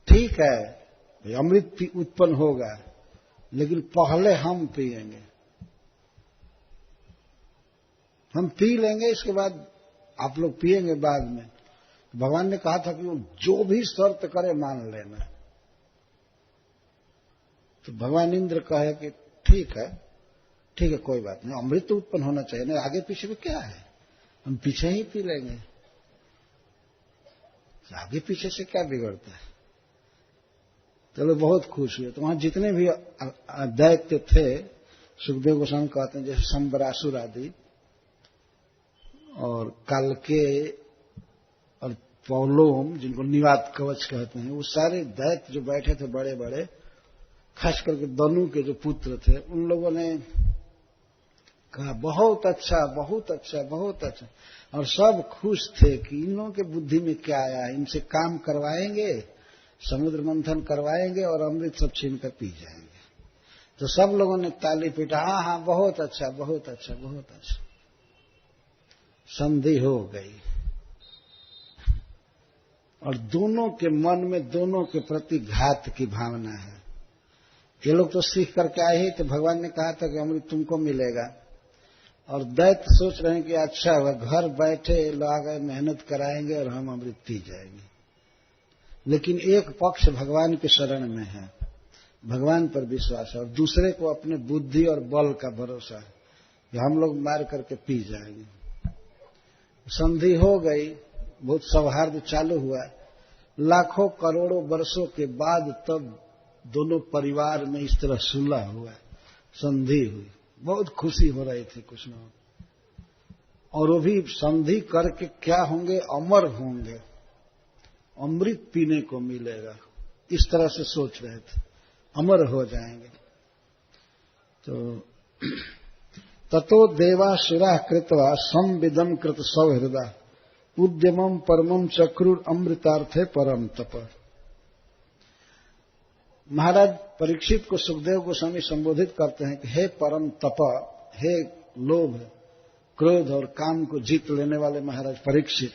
ठीक है अमृत उत्पन्न होगा लेकिन पहले हम पिएंगे, हम पी लेंगे, इसके बाद आप लोग पिएंगे बाद में। भगवान ने कहा था कि वो जो भी शर्त करे मान लेना। तो भगवान इंद्र कहे कि ठीक है कोई बात नहीं, अमृत तो उत्पन्न होना चाहिए ना, आगे पीछे में क्या है, हम पीछे ही पी लेंगे, आगे पीछे से क्या बिगड़ता है। चलो बहुत खुश हुए। तो वहां जितने भी दैत्य थे, सुखदेव गोस्वामी कहते हैं जैसे संबरासुर आदि और कालके और पौलोम, जिनको निवात कवच कहते हैं, वो सारे दैत्य जो बैठे थे बड़े बड़े, खास करके दनु के जो पुत्र थे, उन लोगों ने कहा बहुत अच्छा बहुत अच्छा बहुत अच्छा, और सब खुश थे कि इन लोगों के बुद्धि में क्या आया, इनसे काम करवाएंगे, समुद्र मंथन करवाएंगे और अमृत सब छीन कर पी जाएंगे। तो सब लोगों ने ताली पीटा, हाँ बहुत अच्छा बहुत अच्छा बहुत अच्छा। संधि हो गई और दोनों के मन में दोनों के प्रति घात की भावना है। ये लोग तो सीख करके आए ही, तो भगवान ने कहा था कि अमृत तुमको मिलेगा, और दैत्य सोच रहे हैं कि अच्छा हुआ घर बैठे लोग मेहनत कराएंगे और हम अमृत पी जाएंगे। लेकिन एक पक्ष भगवान के शरण में है, भगवान पर विश्वास है, और दूसरे को अपने बुद्धि और बल का भरोसा है कि हम लोग मार करके पी जाएंगे। संधि हो गई, बहुत सौहार्द चालू हुआ। लाखों करोड़ों वर्षों के बाद तब दोनों परिवार में इस तरह सुलह हुआ, संधि हुई, बहुत खुशी हो रही थी कुछ न। और वो भी संधि करके क्या होंगे, अमर होंगे, अमृत पीने को मिलेगा, इस तरह से सोच रहे थे, अमर हो जाएंगे। तो ततो देवासुरा कृत्वा संविदम कृत सौहृदा उद्यमम परमम चक्रुर अमृतार्थे परम तप। महाराज परीक्षित को सुखदेव गोस्वामी संबोधित करते हैं कि हे परम तप, हे लोभ क्रोध और काम को जीत लेने वाले महाराज परीक्षित,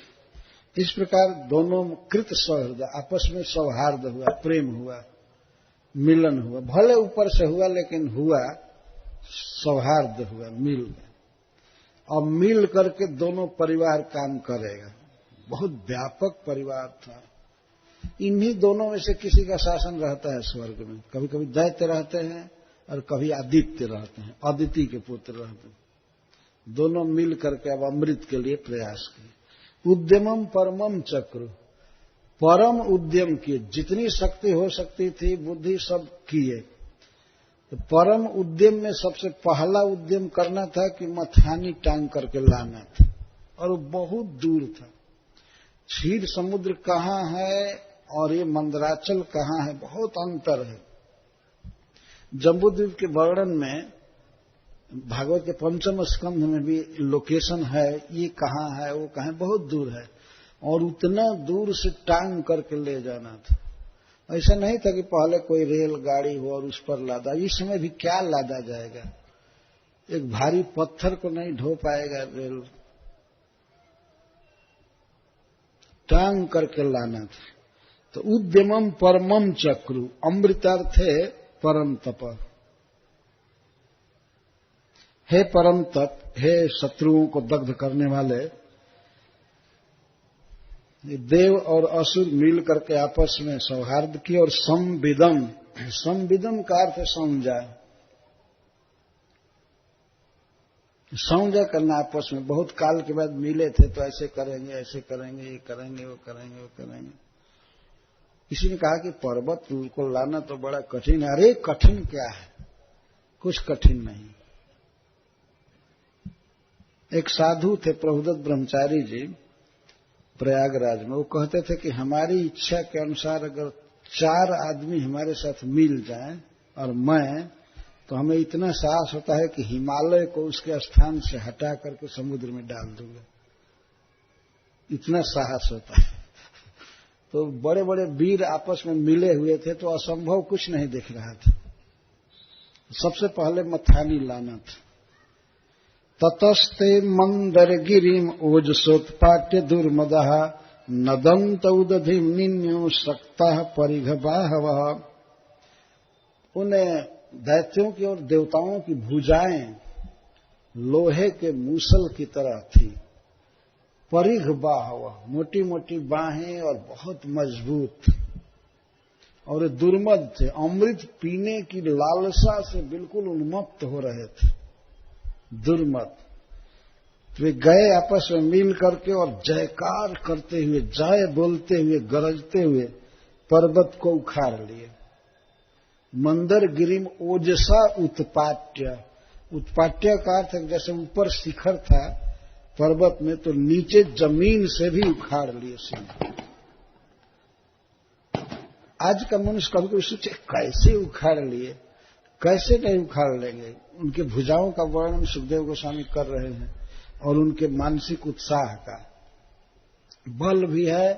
इस प्रकार दोनों कृत सौहृद, आपस में सौहार्द हुआ, प्रेम हुआ, मिलन हुआ, भले ऊपर से हुआ लेकिन हुआ, सौहार्द हुआ, मिल गए। अब मिल करके दोनों परिवार काम करेगा। बहुत व्यापक परिवार था। इन्हीं दोनों में से किसी का शासन रहता है स्वर्ग में। कभी कभी दैत्य रहते हैं और कभी आदित्य रहते हैं, अदिति के पुत्र रहते हैं। दोनों मिल करके अब अमृत के लिए प्रयास किए। उद्यमम परमम चक्र, परम उद्यम किए, जितनी शक्ति हो सकती थी बुद्धि सब किए। तो परम उद्यम में सबसे पहला उद्यम करना था कि मथानी टांग करके लाना था, और वो बहुत दूर था। क्षीर समुद्र कहाँ है और ये मंदराचल कहाँ है, बहुत अंतर है। जम्बूद्वीप के वर्णन में भागवत के 5वें स्कंध में भी लोकेशन है, ये कहाँ है वो कहाँ है, बहुत दूर है, और उतना दूर से टांग करके ले जाना था। ऐसा नहीं था कि पहले कोई रेलगाड़ी हो और उस पर लादा, इस समय भी क्या लादा जाएगा, एक भारी पत्थर को नहीं ढो पाएगा रेल, टांग करके लाना था। तो उद्यमम परमम चक्रु, अमृतार्थे परम तप। हे परम तप, हे शत्रुओं को दग्ध करने वाले, देव और असुर मिल करके आपस में सौहार्द की और संविदम, संविदम का अर्थ समझा, समझा करना आपस में। बहुत काल के बाद मिले थे तो ऐसे करेंगे, ऐसे करेंगे, ये करेंगे, वो करेंगे, वो करेंगे। किसी ने कहा कि पर्वत को लाना तो बड़ा कठिन है। अरे कठिन क्या है, कुछ कठिन नहीं। एक साधु थे प्रभुदत्त ब्रह्मचारी जी प्रयागराज में, वो कहते थे कि हमारी इच्छा के अनुसार अगर 4 आदमी हमारे साथ मिल जाएं और मैं, तो हमें इतना साहस होता है कि हिमालय को उसके स्थान से हटा करके समुद्र में डाल दूंगा, इतना साहस होता है। तो बड़े बड़े वीर आपस में मिले हुए थे तो असंभव कुछ नहीं दिख रहा था। सबसे पहले मथानी लाना था। ततस्ते मंदरगिरिम ओजसोत्पाट्य दुर्मदः नदंत उदधिम निन्यो सक्तः परिघबाहवः। उन्हें दैत्यों की और देवताओं की भुजाएं लोहे के मूसल की तरह थी। परिघ बाहवः, मोटी मोटी बाहें और बहुत मजबूत, और दुर्मद थे, अमृत पीने की लालसा से बिल्कुल उन्मत्त हो रहे थे। दुर्मद वे गए आपस में मिल करके और जयकार करते हुए, जय बोलते हुए, गरजते हुए पर्वत को उखाड़ लिए। मंदर गिरिम ओजसा उत्पाट्य, उत्पाट्य का अर्थ जैसे ऊपर शिखर था पर्वत में, तो नीचे जमीन से भी उखाड़ लिए सीधे। आज का मनुष्य कभी कभी सोचे कैसे उखाड़ लिए, कैसे नहीं उखाड़ लेंगे। उनके भुजाओं का वर्णन सुखदेव गोस्वामी कर रहे हैं और उनके मानसिक उत्साह का, बल भी है,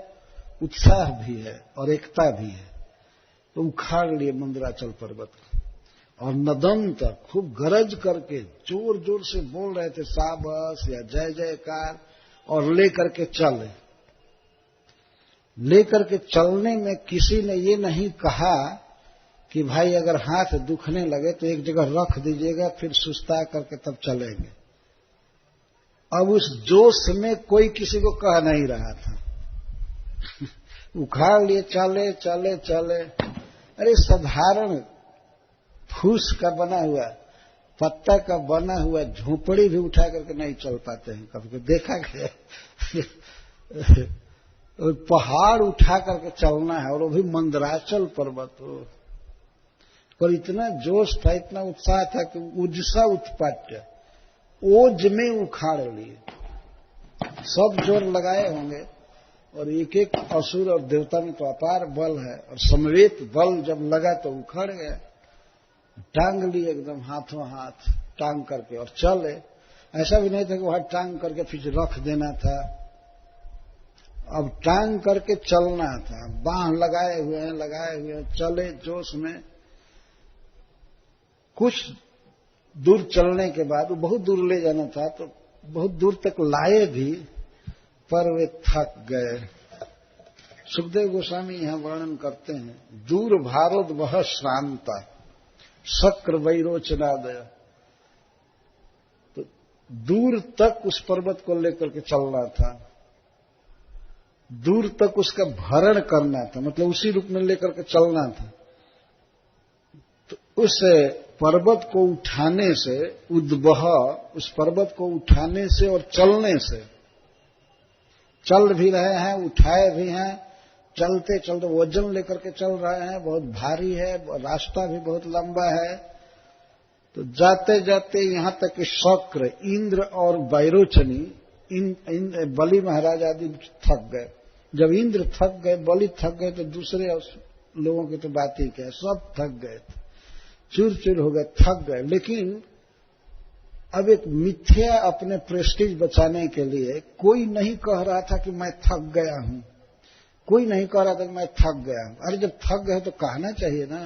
उत्साह भी है और एकता भी है। तो उखाड़ लिए मंदराचल पर्वत को और नदंत खूब गरज करके जोर जोर से बोल रहे थे साबस या जय जयकार, और लेकर के चले। लेकर के चलने में किसी ने ये नहीं कहा कि भाई अगर हाथ दुखने लगे तो एक जगह रख दीजिएगा, फिर सुस्ता करके तब चलेंगे। अब उस जोश में कोई किसी को कह नहीं रहा था। उखाड़ लिए, चले चले चले। अरे साधारण फूस का बना हुआ, पत्ता का बना हुआ झोपड़ी भी उठा करके नहीं चल पाते हैं। कभी देखा गया पहाड़ उठा करके चलना है, और वो भी मंदराचल पर्वत हो। और इतना जोश था, इतना उत्साह था कि उजसा उत्पाट्य, ओज में उखाड़ लिए। सब जोर लगाए होंगे और एक एक असुर और देवता में तो अपार बल है, और समवेत बल जब लगा तो उखड़ गया। टांग लिए एकदम हाथों हाथ टांग करके और चले। ऐसा भी नहीं था कि वहां टांग करके फिर रख देना था, अब टांग करके चलना था। बांह लगाए हुए हैं, लगाए हुए हैं, चले जोश में। कुछ दूर चलने के बाद, वो बहुत दूर ले जाना था तो बहुत दूर तक लाए भी, पर वे थक गए। सुखदेव गोस्वामी यहां वर्णन करते हैं, दूर भारत वह श्रांता शक्र वैरोचनादय। तो दूर तक उस पर्वत को लेकर के चलना था, दूर तक उसका भरण करना था, मतलब उसी रूप में लेकर के चलना था। तो उस पर्वत को उठाने से, उद्वह, उस पर्वत को उठाने से और चलने से, चल भी रहे हैं, उठाए भी हैं, चलते चलते वजन लेकर के चल रहे हैं, बहुत भारी है, रास्ता भी बहुत लंबा है। तो जाते जाते यहां तक कि शक्र, इंद्र और वैरोचनी, बलि महाराज आदि थक गए। जब इंद्र थक गए, बलि थक गए, तो दूसरे लोगों की तो बात ही क्या है, सब थक गए, चूर चूर हो गए, थक गए। लेकिन अब एक मिथ्या अपने प्रेस्टीज बचाने के लिए कोई नहीं कह रहा था कि मैं थक गया हूं, कोई नहीं कह रहा था कि मैं थक गया। अरे जब थक गए तो कहना चाहिए ना,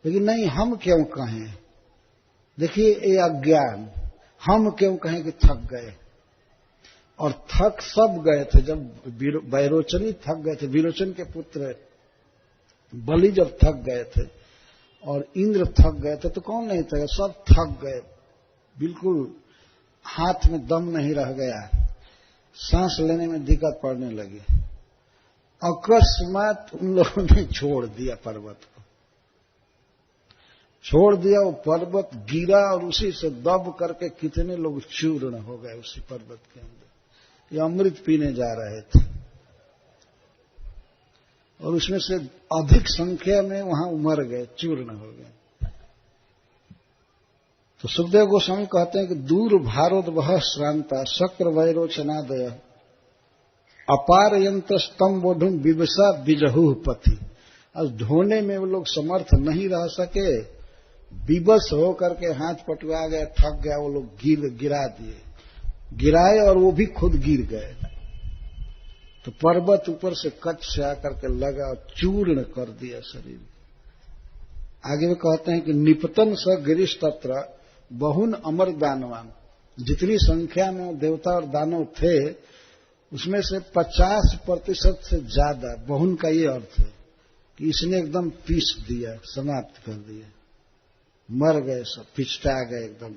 लेकिन नहीं, हम क्यों कहें? देखिए ये अज्ञान, हम क्यों कहें कि थक गए? और थक सब गए थे। जब वैरोचनी थक गए थे, विरोचन के पुत्र बलि जब थक गए थे और इंद्र थक गए थे, तो कौन नहीं थका? सब थक गए, बिल्कुल हाथ में दम नहीं रह गया, सांस लेने में दिक्कत पड़ने लगी। अकस्मात उन लोगों ने छोड़ दिया, पर्वत को छोड़ दिया। वो पर्वत गिरा और उसी से दब करके कितने लोग चूर्ण हो गए उसी पर्वत के अंदर। ये अमृत पीने जा रहे थे और उसमें से अधिक संख्या में वहां मर गए, चूर्ण हो गए। तो सुखदेव गोस्वामी कहते हैं कि दूर भारोद्वह श्रांता शक्र वैरोचनादय अपार यंत्र स्तंभोढुम विवसा बिजहू पथि। अब ढोने में वो लोग समर्थ नहीं रह सके, विवश होकर के हाथ पटवा गए, थक गया, वो लोग गिरा दिए, गिराए और वो भी खुद गिर गए। तो पर्वत ऊपर से कच्छ से आकर के लगा और चूर्ण कर दिया शरीर। आगे में कहते हैं कि निपतन स गिरीश तत्र बहुन अमर दानवान। जितनी संख्या में देवता और दानव थे उसमें से 50% से ज्यादा, बहुन का ये अर्थ है कि इसने एकदम पीस दिया, समाप्त कर दिया, मर गए, सब पिछटा गए एकदम।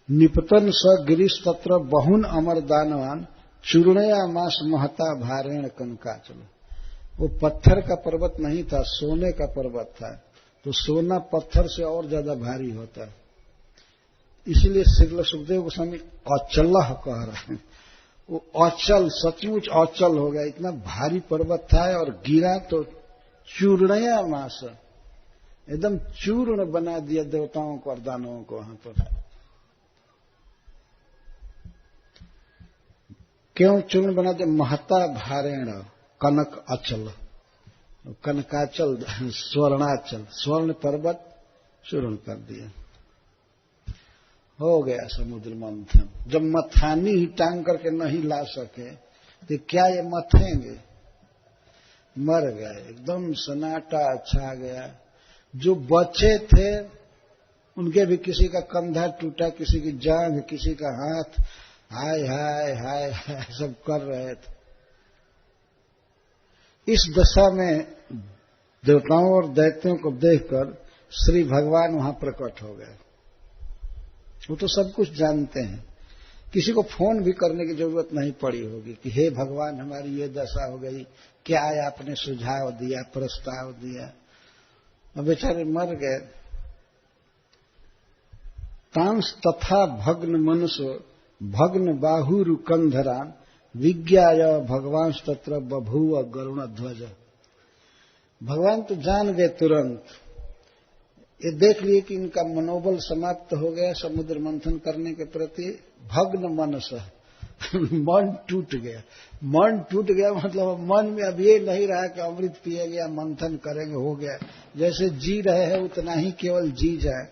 निपतन स गिरीश तत्र बहुन अमर दानवान चूर्णया मास महता भारेण कनकाचल। वो पत्थर का पर्वत नहीं था, सोने का पर्वत था। तो सोना पत्थर से और ज्यादा भारी होता है, इसलिए श्री सुखदेव गोस्वामी अचल कह रहे हैं। वो अचल, सचमुच अचल हो गया, इतना भारी पर्वत था और गिरा तो चूर्णया मास, एकदम चूर्ण बना दिया देवताओं को और दानवों को वहां पर। क्यों चूर्ण बना दिया? महता भारेण कनक अचल, कनकाचल, स्वर्णाचल, स्वर्ण पर्वत चूर्ण कर दिया। हो गया समुद्र मंथन। जब मथानी ही टांग करके नहीं ला सके तो क्या ये मथेंगे? मर गए, एकदम सन्नाटा छा गया। जो बचे थे उनके भी किसी का कंधा टूटा, किसी की जांघ, किसी का हाथ, हाय हाय हाय हाय सब कर रहे थे। इस दशा में देवताओं और दैत्यों को देखकर श्री भगवान वहां प्रकट हो गए। वो तो सब कुछ जानते हैं, किसी को फोन भी करने की जरूरत नहीं पड़ी होगी कि हे भगवान हमारी ये दशा हो गई, क्या है आपने सुझाव दिया, प्रस्ताव दिया। और बेचारे मर गए। तांस तथा भग्न मनुष्य भग्न बाहुरु कंधरान विज्ञाय भगवान तत्र बभूव गरुण ध्वज। भगवान तो जान गए तुरंत, ये देख लिए कि इनका मनोबल समाप्त हो गया समुद्र मंथन करने के प्रति। भग्न मनस मन टूट गया। मन टूट गया मतलब मन में अब ये नहीं रहा कि अमृत पिएंगे या मंथन करेंगे, हो गया। जैसे जी रहे हैं उतना ही केवल जी जाए।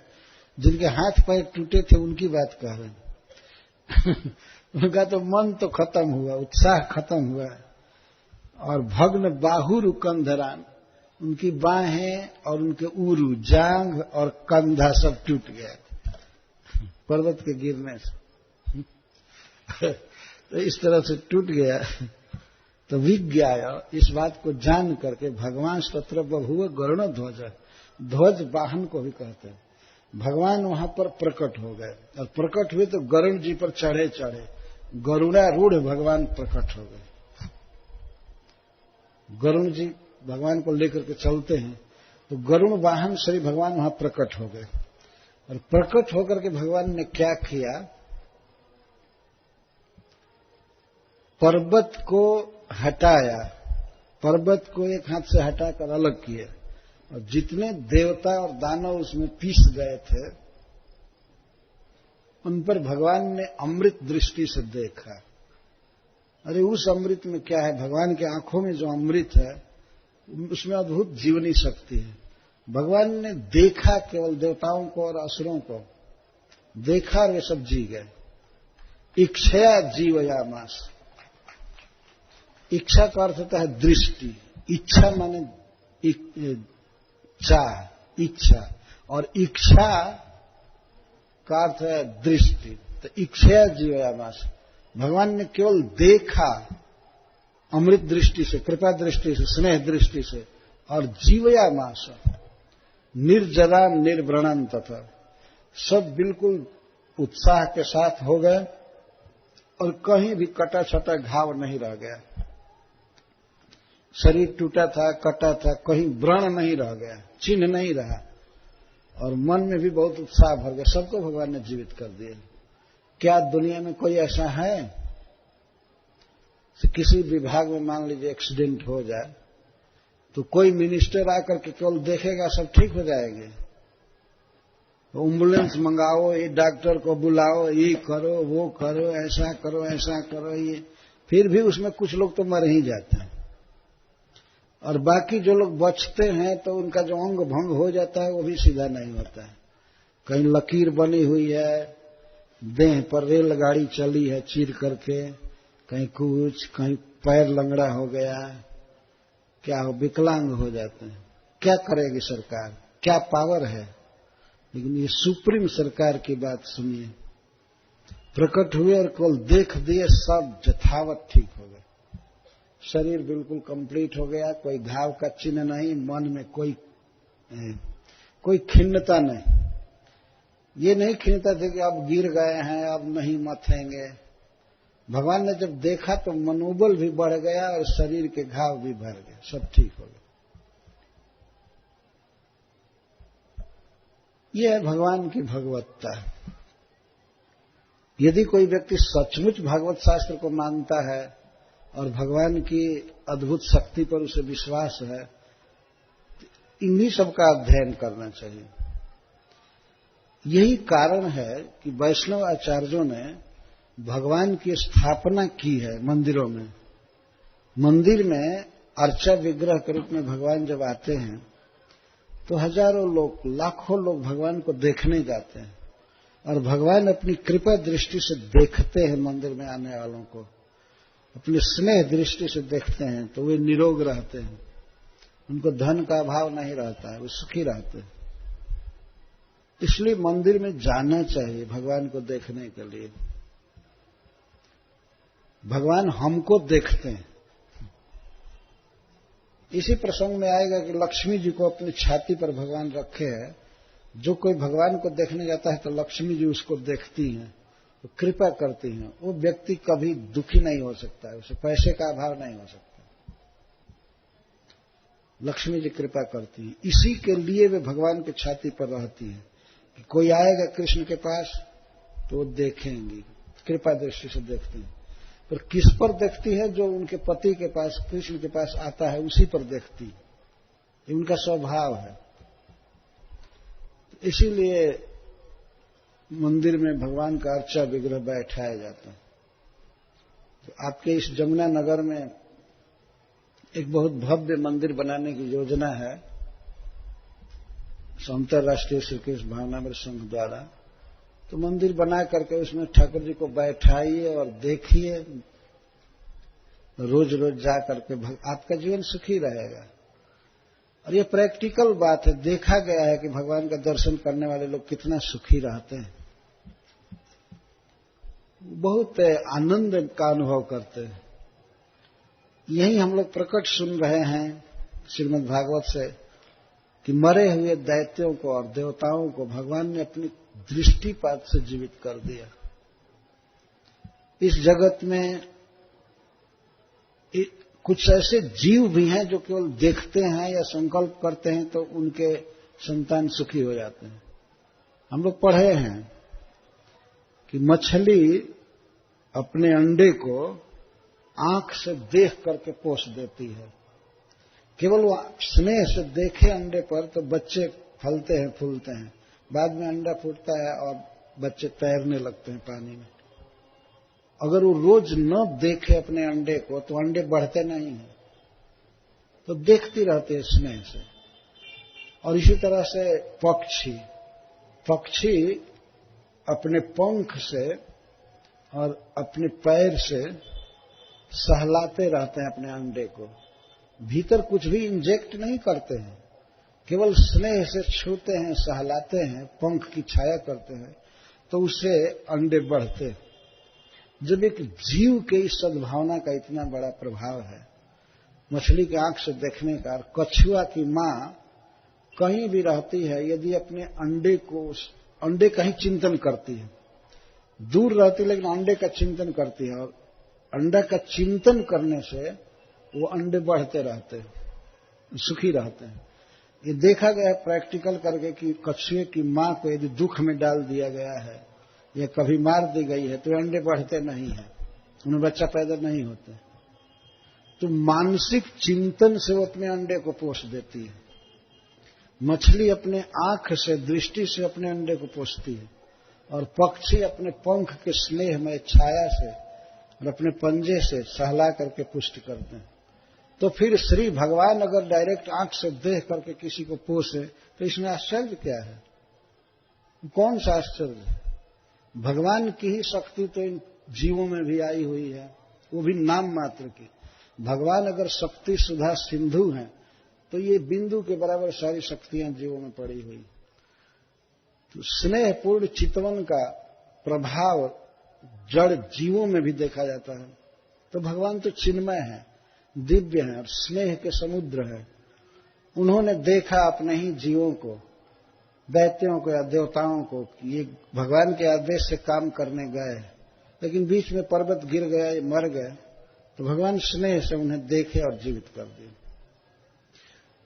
जिनके हाथ पैर टूटे थे उनकी बात कह रहे हैं। उनका तो मन तो खत्म हुआ, उत्साह खत्म हुआ। और भग्न बाहुरु कंधरान, उनकी बाहें और उनके उरु, जांघ और कंधा सब टूट गया पर्वत के गिरने से। तो इस तरह से टूट गया। तो विज्ञाय, इस बात को जान करके भगवान तत्र बभूव गरुण ध्वज, ध्वज वाहन को भी कहते हैं, भगवान वहां पर प्रकट हो गए। और प्रकट हुए तो गरुड़ जी पर चढ़े चढ़े, गरुड़ारूढ़ भगवान प्रकट हो गए। गरुड़ जी भगवान को लेकर के चलते हैं, तो गरुड़ वाहन श्री भगवान वहां प्रकट हो गए। और प्रकट होकर के भगवान ने क्या किया? पर्वत को हटाया, पर्वत को एक हाथ से हटाकर अलग किया, और जितने देवता और दानव उसमें पीस गए थे उन पर भगवान ने अमृत दृष्टि से देखा। अरे उस अमृत में क्या है? भगवान की आंखों में जो अमृत है उसमें अद्भुत जीवनी शक्ति है। भगवान ने देखा, केवल देवताओं को और असुरों को देखा और वे सब जी गए। इक्षया जीवयामास, इच्छा का अर्थ होता है दृष्टि। इच्छा माने चाह, इच्छा, और इच्छा का अर्थ है दृष्टि। तो इच्छया जीवयामास, भगवान ने केवल देखा अमृत दृष्टि से, कृपा दृष्टि से, स्नेह दृष्टि से, और जीवयामास निर्जरा निर्व्रणन तथा सब बिल्कुल उत्साह के साथ हो गए और कहीं भी कटा छटा घाव नहीं रह गया। शरीर टूटा था, कटा था, कहीं व्रण नहीं रह गया, चिन्ह नहीं रहा, और मन में भी बहुत उत्साह भर गया। सबको भगवान ने जीवित कर दिया। क्या दुनिया में कोई ऐसा है कि किसी विभाग में मान लीजिए एक्सीडेंट हो जाए तो कोई मिनिस्टर आकर के केवल देखेगा सब ठीक हो जाएंगे? एम्बुलेंस मंगाओ, ये डॉक्टर को बुलाओ, ये करो, वो करो, ऐसा करो, ऐसा करो, ये फिर भी उसमें कुछ लोग तो मर ही जाते हैं, और बाकी जो लोग बचते हैं तो उनका जो अंग भंग हो जाता है वो भी सीधा नहीं होता है। कहीं लकीर बनी हुई है, देह पर रेलगाड़ी चली है चीर करके, कहीं कुछ, कहीं पैर लंगड़ा हो गया, क्या हो, विकलांग हो जाते हैं। क्या करेगी सरकार, क्या पावर है? लेकिन ये सुप्रीम सरकार की बात सुनिए, प्रकट हुए और केवल देख दिए, सब यथावत ठीक हो गए, शरीर बिल्कुल कंप्लीट हो गया, कोई घाव का चिन्ह नहीं, मन में कोई खिन्नता नहीं। ये नहीं खिन्नता थी कि अब गिर गए हैं, अब नहीं मथेंगे। भगवान ने जब देखा तो मनोबल भी बढ़ गया और शरीर के घाव भी भर गए, सब ठीक हो गए। यह है भगवान की भगवत्ता। यदि कोई व्यक्ति सचमुच भागवत शास्त्र को मानता है और भगवान की अद्भुत शक्ति पर उसे विश्वास है, इन्हीं सब का अध्ययन करना चाहिए। यही कारण है कि वैष्णव आचार्यों ने भगवान की स्थापना की है मंदिरों में। मंदिर में अर्चा विग्रह के रूप में भगवान जब आते हैं तो हजारों लोग, लाखों लोग भगवान को देखने जाते हैं, और भगवान अपनी कृपा दृष्टि से देखते हैं मंदिर में आने वालों को, अपनी स्नेह दृष्टि से देखते हैं, तो वे निरोग रहते हैं, उनको धन का अभाव नहीं रहता है, वे सुखी रहते हैं। इसलिए मंदिर में जाना चाहिए भगवान को देखने के लिए। भगवान हमको देखते हैं। इसी प्रसंग में आएगा कि लक्ष्मी जी को अपनी छाती पर भगवान रखे हैं। जो कोई भगवान को देखने जाता है तो लक्ष्मी जी उसको देखती हैं, तो कृपा करती हैं। वो व्यक्ति कभी दुखी नहीं हो सकता है, उसे पैसे का अभाव नहीं हो सकता। लक्ष्मी जी कृपा करती हैं, इसी के लिए वे भगवान की छाती पर रहती हैं कि कोई आएगा कृष्ण के पास तो वो देखेंगी, कृपा दृष्टि से देखती हैं। पर किस पर देखती है? जो उनके पति के पास, कृष्ण के पास आता है, उसी पर देखती। ये उनका स्वभाव है। इसीलिए मंदिर में भगवान का अर्चा विग्रह बैठाया जाता है। तो आपके इस जमुना नगर में एक बहुत भव्य मंदिर बनाने की योजना है अंतर्राष्ट्रीय श्री कृष्ण भावनामृत संघ द्वारा। तो मंदिर बना करके उसमें ठाकुर जी को बैठाइए और देखिए, रोज रोज जा करके आपका जीवन सुखी रहेगा। और ये प्रैक्टिकल बात है, देखा गया है कि भगवान का दर्शन करने वाले लोग कितना सुखी रहते हैं, बहुत आनंद का अनुभव करते हैं। यही हम लोग प्रकट सुन रहे हैं श्रीमद् भागवत से कि मरे हुए दैत्यों को और देवताओं को भगवान ने अपनी दृष्टिपात से जीवित कर दिया। इस जगत में कुछ ऐसे जीव भी हैं जो केवल देखते हैं या संकल्प करते हैं तो उनके संतान सुखी हो जाते हैं। हम लोग पढ़े हैं कि मछली अपने अंडे को आंख से देख करके पोष देती है। केवल वो स्नेह से देखे अंडे पर तो बच्चे फलते हैं, फूलते हैं। बाद में अंडा फूटता है और बच्चे तैरने लगते हैं पानी में। अगर वो रोज न देखे अपने अंडे को तो अंडे बढ़ते नहीं हैं, तो देखती रहती है स्नेह से। और इसी तरह से पक्षी अपने पंख से और अपने पैर से सहलाते रहते हैं अपने अंडे को, भीतर कुछ भी इंजेक्ट नहीं करते हैं, केवल स्नेह से छूते हैं, सहलाते हैं, पंख की छाया करते हैं, तो उससे अंडे बढ़ते हैं। जब एक जीव के इस सद्भावना का इतना बड़ा प्रभाव है, मछली की आंख से देखने का, कछुआ की मां कहीं भी रहती है, यदि अपने अंडे का ही चिंतन करती है, दूर रहती लेकिन अंडे का चिंतन करती है, और अंडा का चिंतन करने से वो अंडे बढ़ते रहते हैं, सुखी रहते हैं। ये देखा गया है प्रैक्टिकल करके कि कछुए की मां को यदि दुख में डाल दिया गया है या कभी मार दी गई है तो अंडे बढ़ते नहीं है, उन्हें बच्चा पैदा नहीं होते। तो मानसिक चिंतन से वो अपने अंडे को पोष देती है। मछली अपने आंख से, दृष्टि से अपने अंडे को पोषती है, और पक्षी अपने पंख के स्नेह में छाया से और अपने पंजे से सहला करके पुष्ट करते हैं। तो फिर श्री भगवान अगर डायरेक्ट आंख से देख करके किसी को पोषे तो इसमें आश्चर्य क्या है? कौन सा आश्चर्य है? भगवान की ही शक्ति तो इन जीवों में भी आई हुई है, वो भी नाम मात्र की। भगवान अगर शक्ति सुधा सिंधु हैं तो ये बिंदु के बराबर सारी शक्तियां जीवों में पड़ी हुई। तो स्नेहपूर्ण चितवन का प्रभाव जड़ जीवों में भी देखा जाता है। तो भगवान तो चिन्मय है, दिव्य है और स्नेह के समुद्र है। उन्होंने देखा अपने ही जीवों को, दैत्यों को या देवताओं को, ये भगवान के आदेश से काम करने गए, लेकिन बीच में पर्वत गिर गया, ये मर गए, तो भगवान स्नेह से उन्हें देखे और जीवित कर दिए।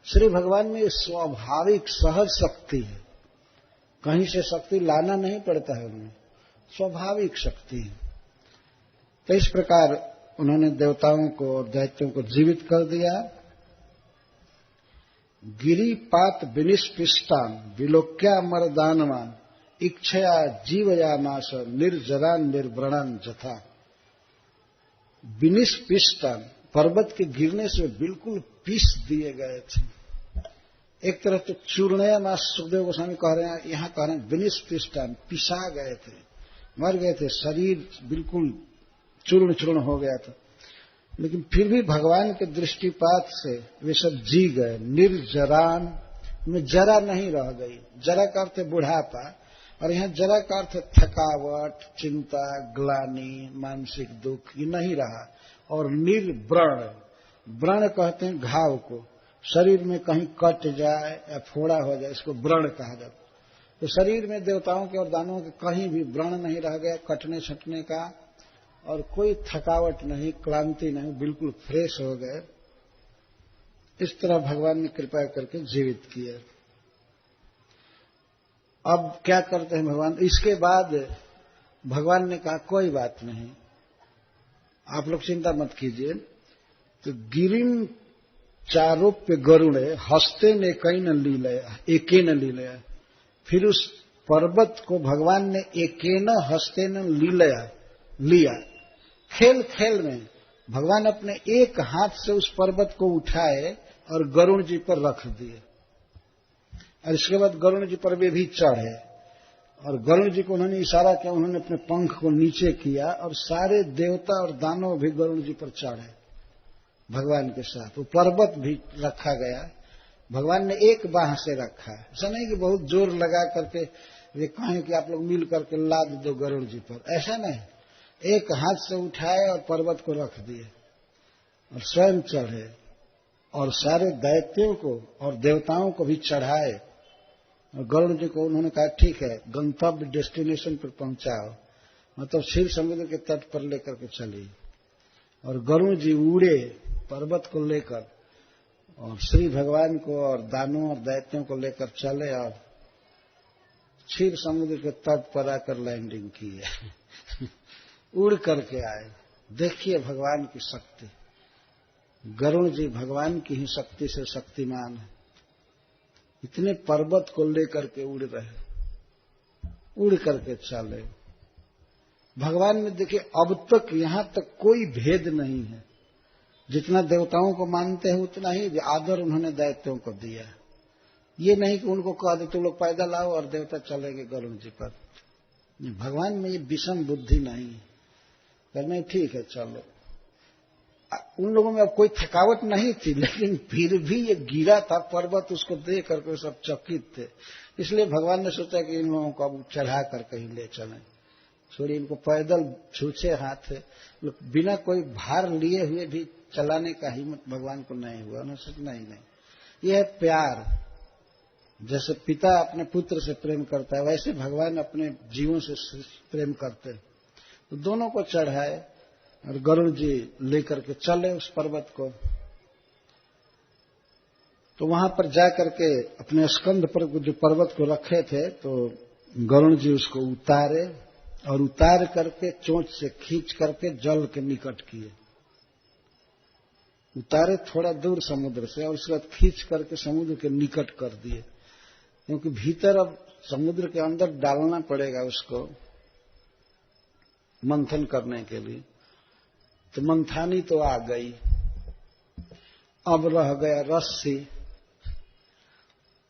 श्री भगवान में ये स्वाभाविक सहज शक्ति है, कहीं से शक्ति लाना नहीं पड़ता है, उनमें स्वाभाविक शक्ति है। तो इस प्रकार उन्होंने देवताओं को और दैत्यों को जीवित कर दिया। गिरिपात विनिष्पिष्टान विलोक्या मरदानवान इच्छया जीवयामास निर्जरान निर्व्रणान जथा। विनिष्पिष्टान, पर्वत के गिरने से बिल्कुल पीस दिए गए थे। एक तरह तो चूर्णयामास सुखदेव गोस्वामी कह रहे हैं, यहां कह रहे हैं विनिष्पिष्टान, पिसा गए थे, मर गए थे, शरीर बिल्कुल चूर्ण चूर्ण हो गया था, लेकिन फिर भी भगवान के दृष्टिपात से वे सब जी गए। निर्जरान में जरा नहीं रह गई, जरा का अर्थ बुढ़ापा, और यहाँ जरा का अर्थ थकावट, चिंता, ग्लानि, मानसिक दुख, ये नहीं रहा। और निर्व्रण, व्रण कहते हैं घाव को, शरीर में कहीं कट जाए या फोड़ा हो जाए, इसको व्रण कहा जाता। तो शरीर में देवताओं के और दानवों के कहीं भी व्रण नहीं रह गया, कटने छटने का, और कोई थकावट नहीं, क्लांति नहीं, बिल्कुल फ्रेश हो गए। इस तरह भगवान ने कृपा करके जीवित किया। अब क्या करते हैं भगवान? इसके बाद भगवान ने कहा कोई बात नहीं, आप लोग चिंता मत कीजिए। तो गिरिम चारोप्य गरुड़े हस्ते ने कई न लीलया, फिर उस पर्वत को भगवान ने एकेन हस्ते न लिया। खेल खेल में भगवान अपने एक हाथ से उस पर्वत को उठाए और गरुड़ जी पर रख दिए, और इसके बाद गरुड़ जी पर वे भी चढ़े, और गरुड़ जी को उन्होंने इशारा किया, उन्होंने अपने पंख को नीचे किया, और सारे देवता और दानव भी गरुड़ जी पर चढ़े भगवान के साथ। वो पर्वत भी रखा गया, भगवान ने एक बाह से रखा है। ऐसा नहीं कि बहुत जोर लगा करके वे कहें कि आप लोग मिल करके लाद दो गरुड़ जी पर, ऐसा नहीं। एक हाथ से उठाए और पर्वत को रख दिए और स्वयं चढ़े, और सारे दैत्यों को और देवताओं को भी चढ़ाए, और गरुड़ जी को उन्होंने कहा ठीक है, गंतव्य डेस्टिनेशन पर पहुंचाओ, मतलब क्षीर समुद्र के तट पर लेकर के चलिए। और गरुड़ जी उड़े पर्वत को लेकर, और श्री भगवान को और दानों और दैत्यों को लेकर चले, और क्षीर समुद्र के तट पर आकर लैंडिंग की है। उड़ करके आए। देखिए भगवान की शक्ति, गरुड़ जी भगवान की ही शक्ति से शक्तिमान है। इतने पर्वत को लेकर के उड़ रहे, उड़ करके चले। भगवान में देखिए अब तक यहां तक कोई भेद नहीं है, जितना देवताओं को मानते हैं उतना ही आदर उन्होंने दैत्यों को दिया। ये नहीं कि उनको कह दे तुम लोग पैदा लाओ और देवता चलेंगे गरुड़ जी पर। भगवान में ये विषम बुद्धि नहीं है, करने ठीक है चलो। उन लोगों में अब कोई थकावट नहीं थी, लेकिन फिर भी ये गिरा था पर्वत, उसको देख करके सब चकित थे। इसलिए भगवान ने सोचा कि इन लोगों को अब चढ़ा कर कहीं ले चलें, छोड़िए इनको पैदल छूछे हाथ है, बिना कोई भार लिए हुए भी चलाने का हिम्मत भगवान को नहीं हुआ। उन्होंने सोचा नहीं, यह है प्यार। जैसे पिता अपने पुत्र से प्रेम करता है, वैसे भगवान अपने जीवों से प्रेम करते हैं। तो दोनों को चढ़ाए और गरुड़ जी लेकर के चले उस पर्वत को। तो वहां पर जाकर के अपने स्कंध पर जो पर्वत को रखे थे, तो गरुड़ जी उसको उतारे और उतार करके चोंच से खींच करके जल के निकट किए। उतारे थोड़ा दूर समुद्र से और उसके बाद खींच करके समुद्र के निकट कर दिए, क्योंकि भीतर अब समुद्र के अंदर डालना पड़ेगा उसको मंथन करने के लिए। तो मंथानी तो आ गई, अब रह गया रस्सी।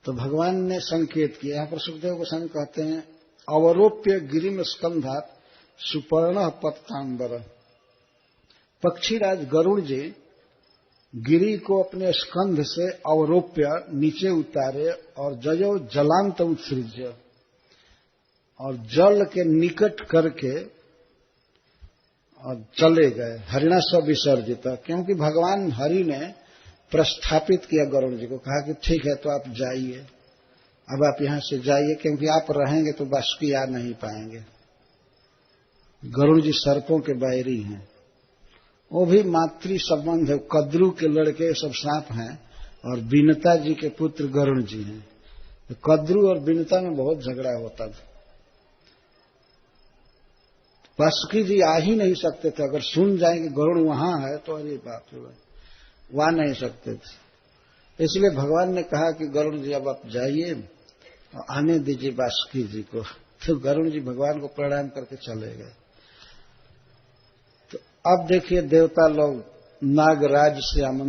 तो भगवान ने संकेत किया। यहां पर सुखदेव गोस्वामी कहते हैं, अवरोप्य गिरिम स्कंधात सुपर्ण पत्तांबर। पक्षीराज गरुड़ जी गिरी को अपने स्कंध से अवरोप्य नीचे उतारे और जयो जलांत उत्सृज्य, और जल के निकट करके और चले गए। हरिणा स्व विसर्जित, क्योंकि भगवान हरि ने प्रस्थापित किया गरुड़ जी को, कहा कि ठीक है तो आप जाइए, अब आप यहां से जाइए, क्योंकि आप रहेंगे तो बासुकी आ नहीं पाएंगे। गरुड़ जी सर्पों के बैरी हैं, वो भी मातृ संबंध है, कद्रू के लड़के सब सांप हैं और बीनता जी के पुत्र गरुड़ जी हैं। तो कद्रू और बीनता में बहुत झगड़ा होता था। बासुकी जी आ ही नहीं सकते थे, अगर सुन जाएंगे गरुड़ वहां है तो अरे बाप रे बाप, वहां नहीं सकते थे। इसलिए भगवान ने कहा कि गरुड़ जी अब आप जाइए और आने दीजिए बासुकी जी को। तो गरुड़ जी भगवान को प्रणाम करके चले गए। तो अब देखिए देवता लोग नागराज से आमंत्रित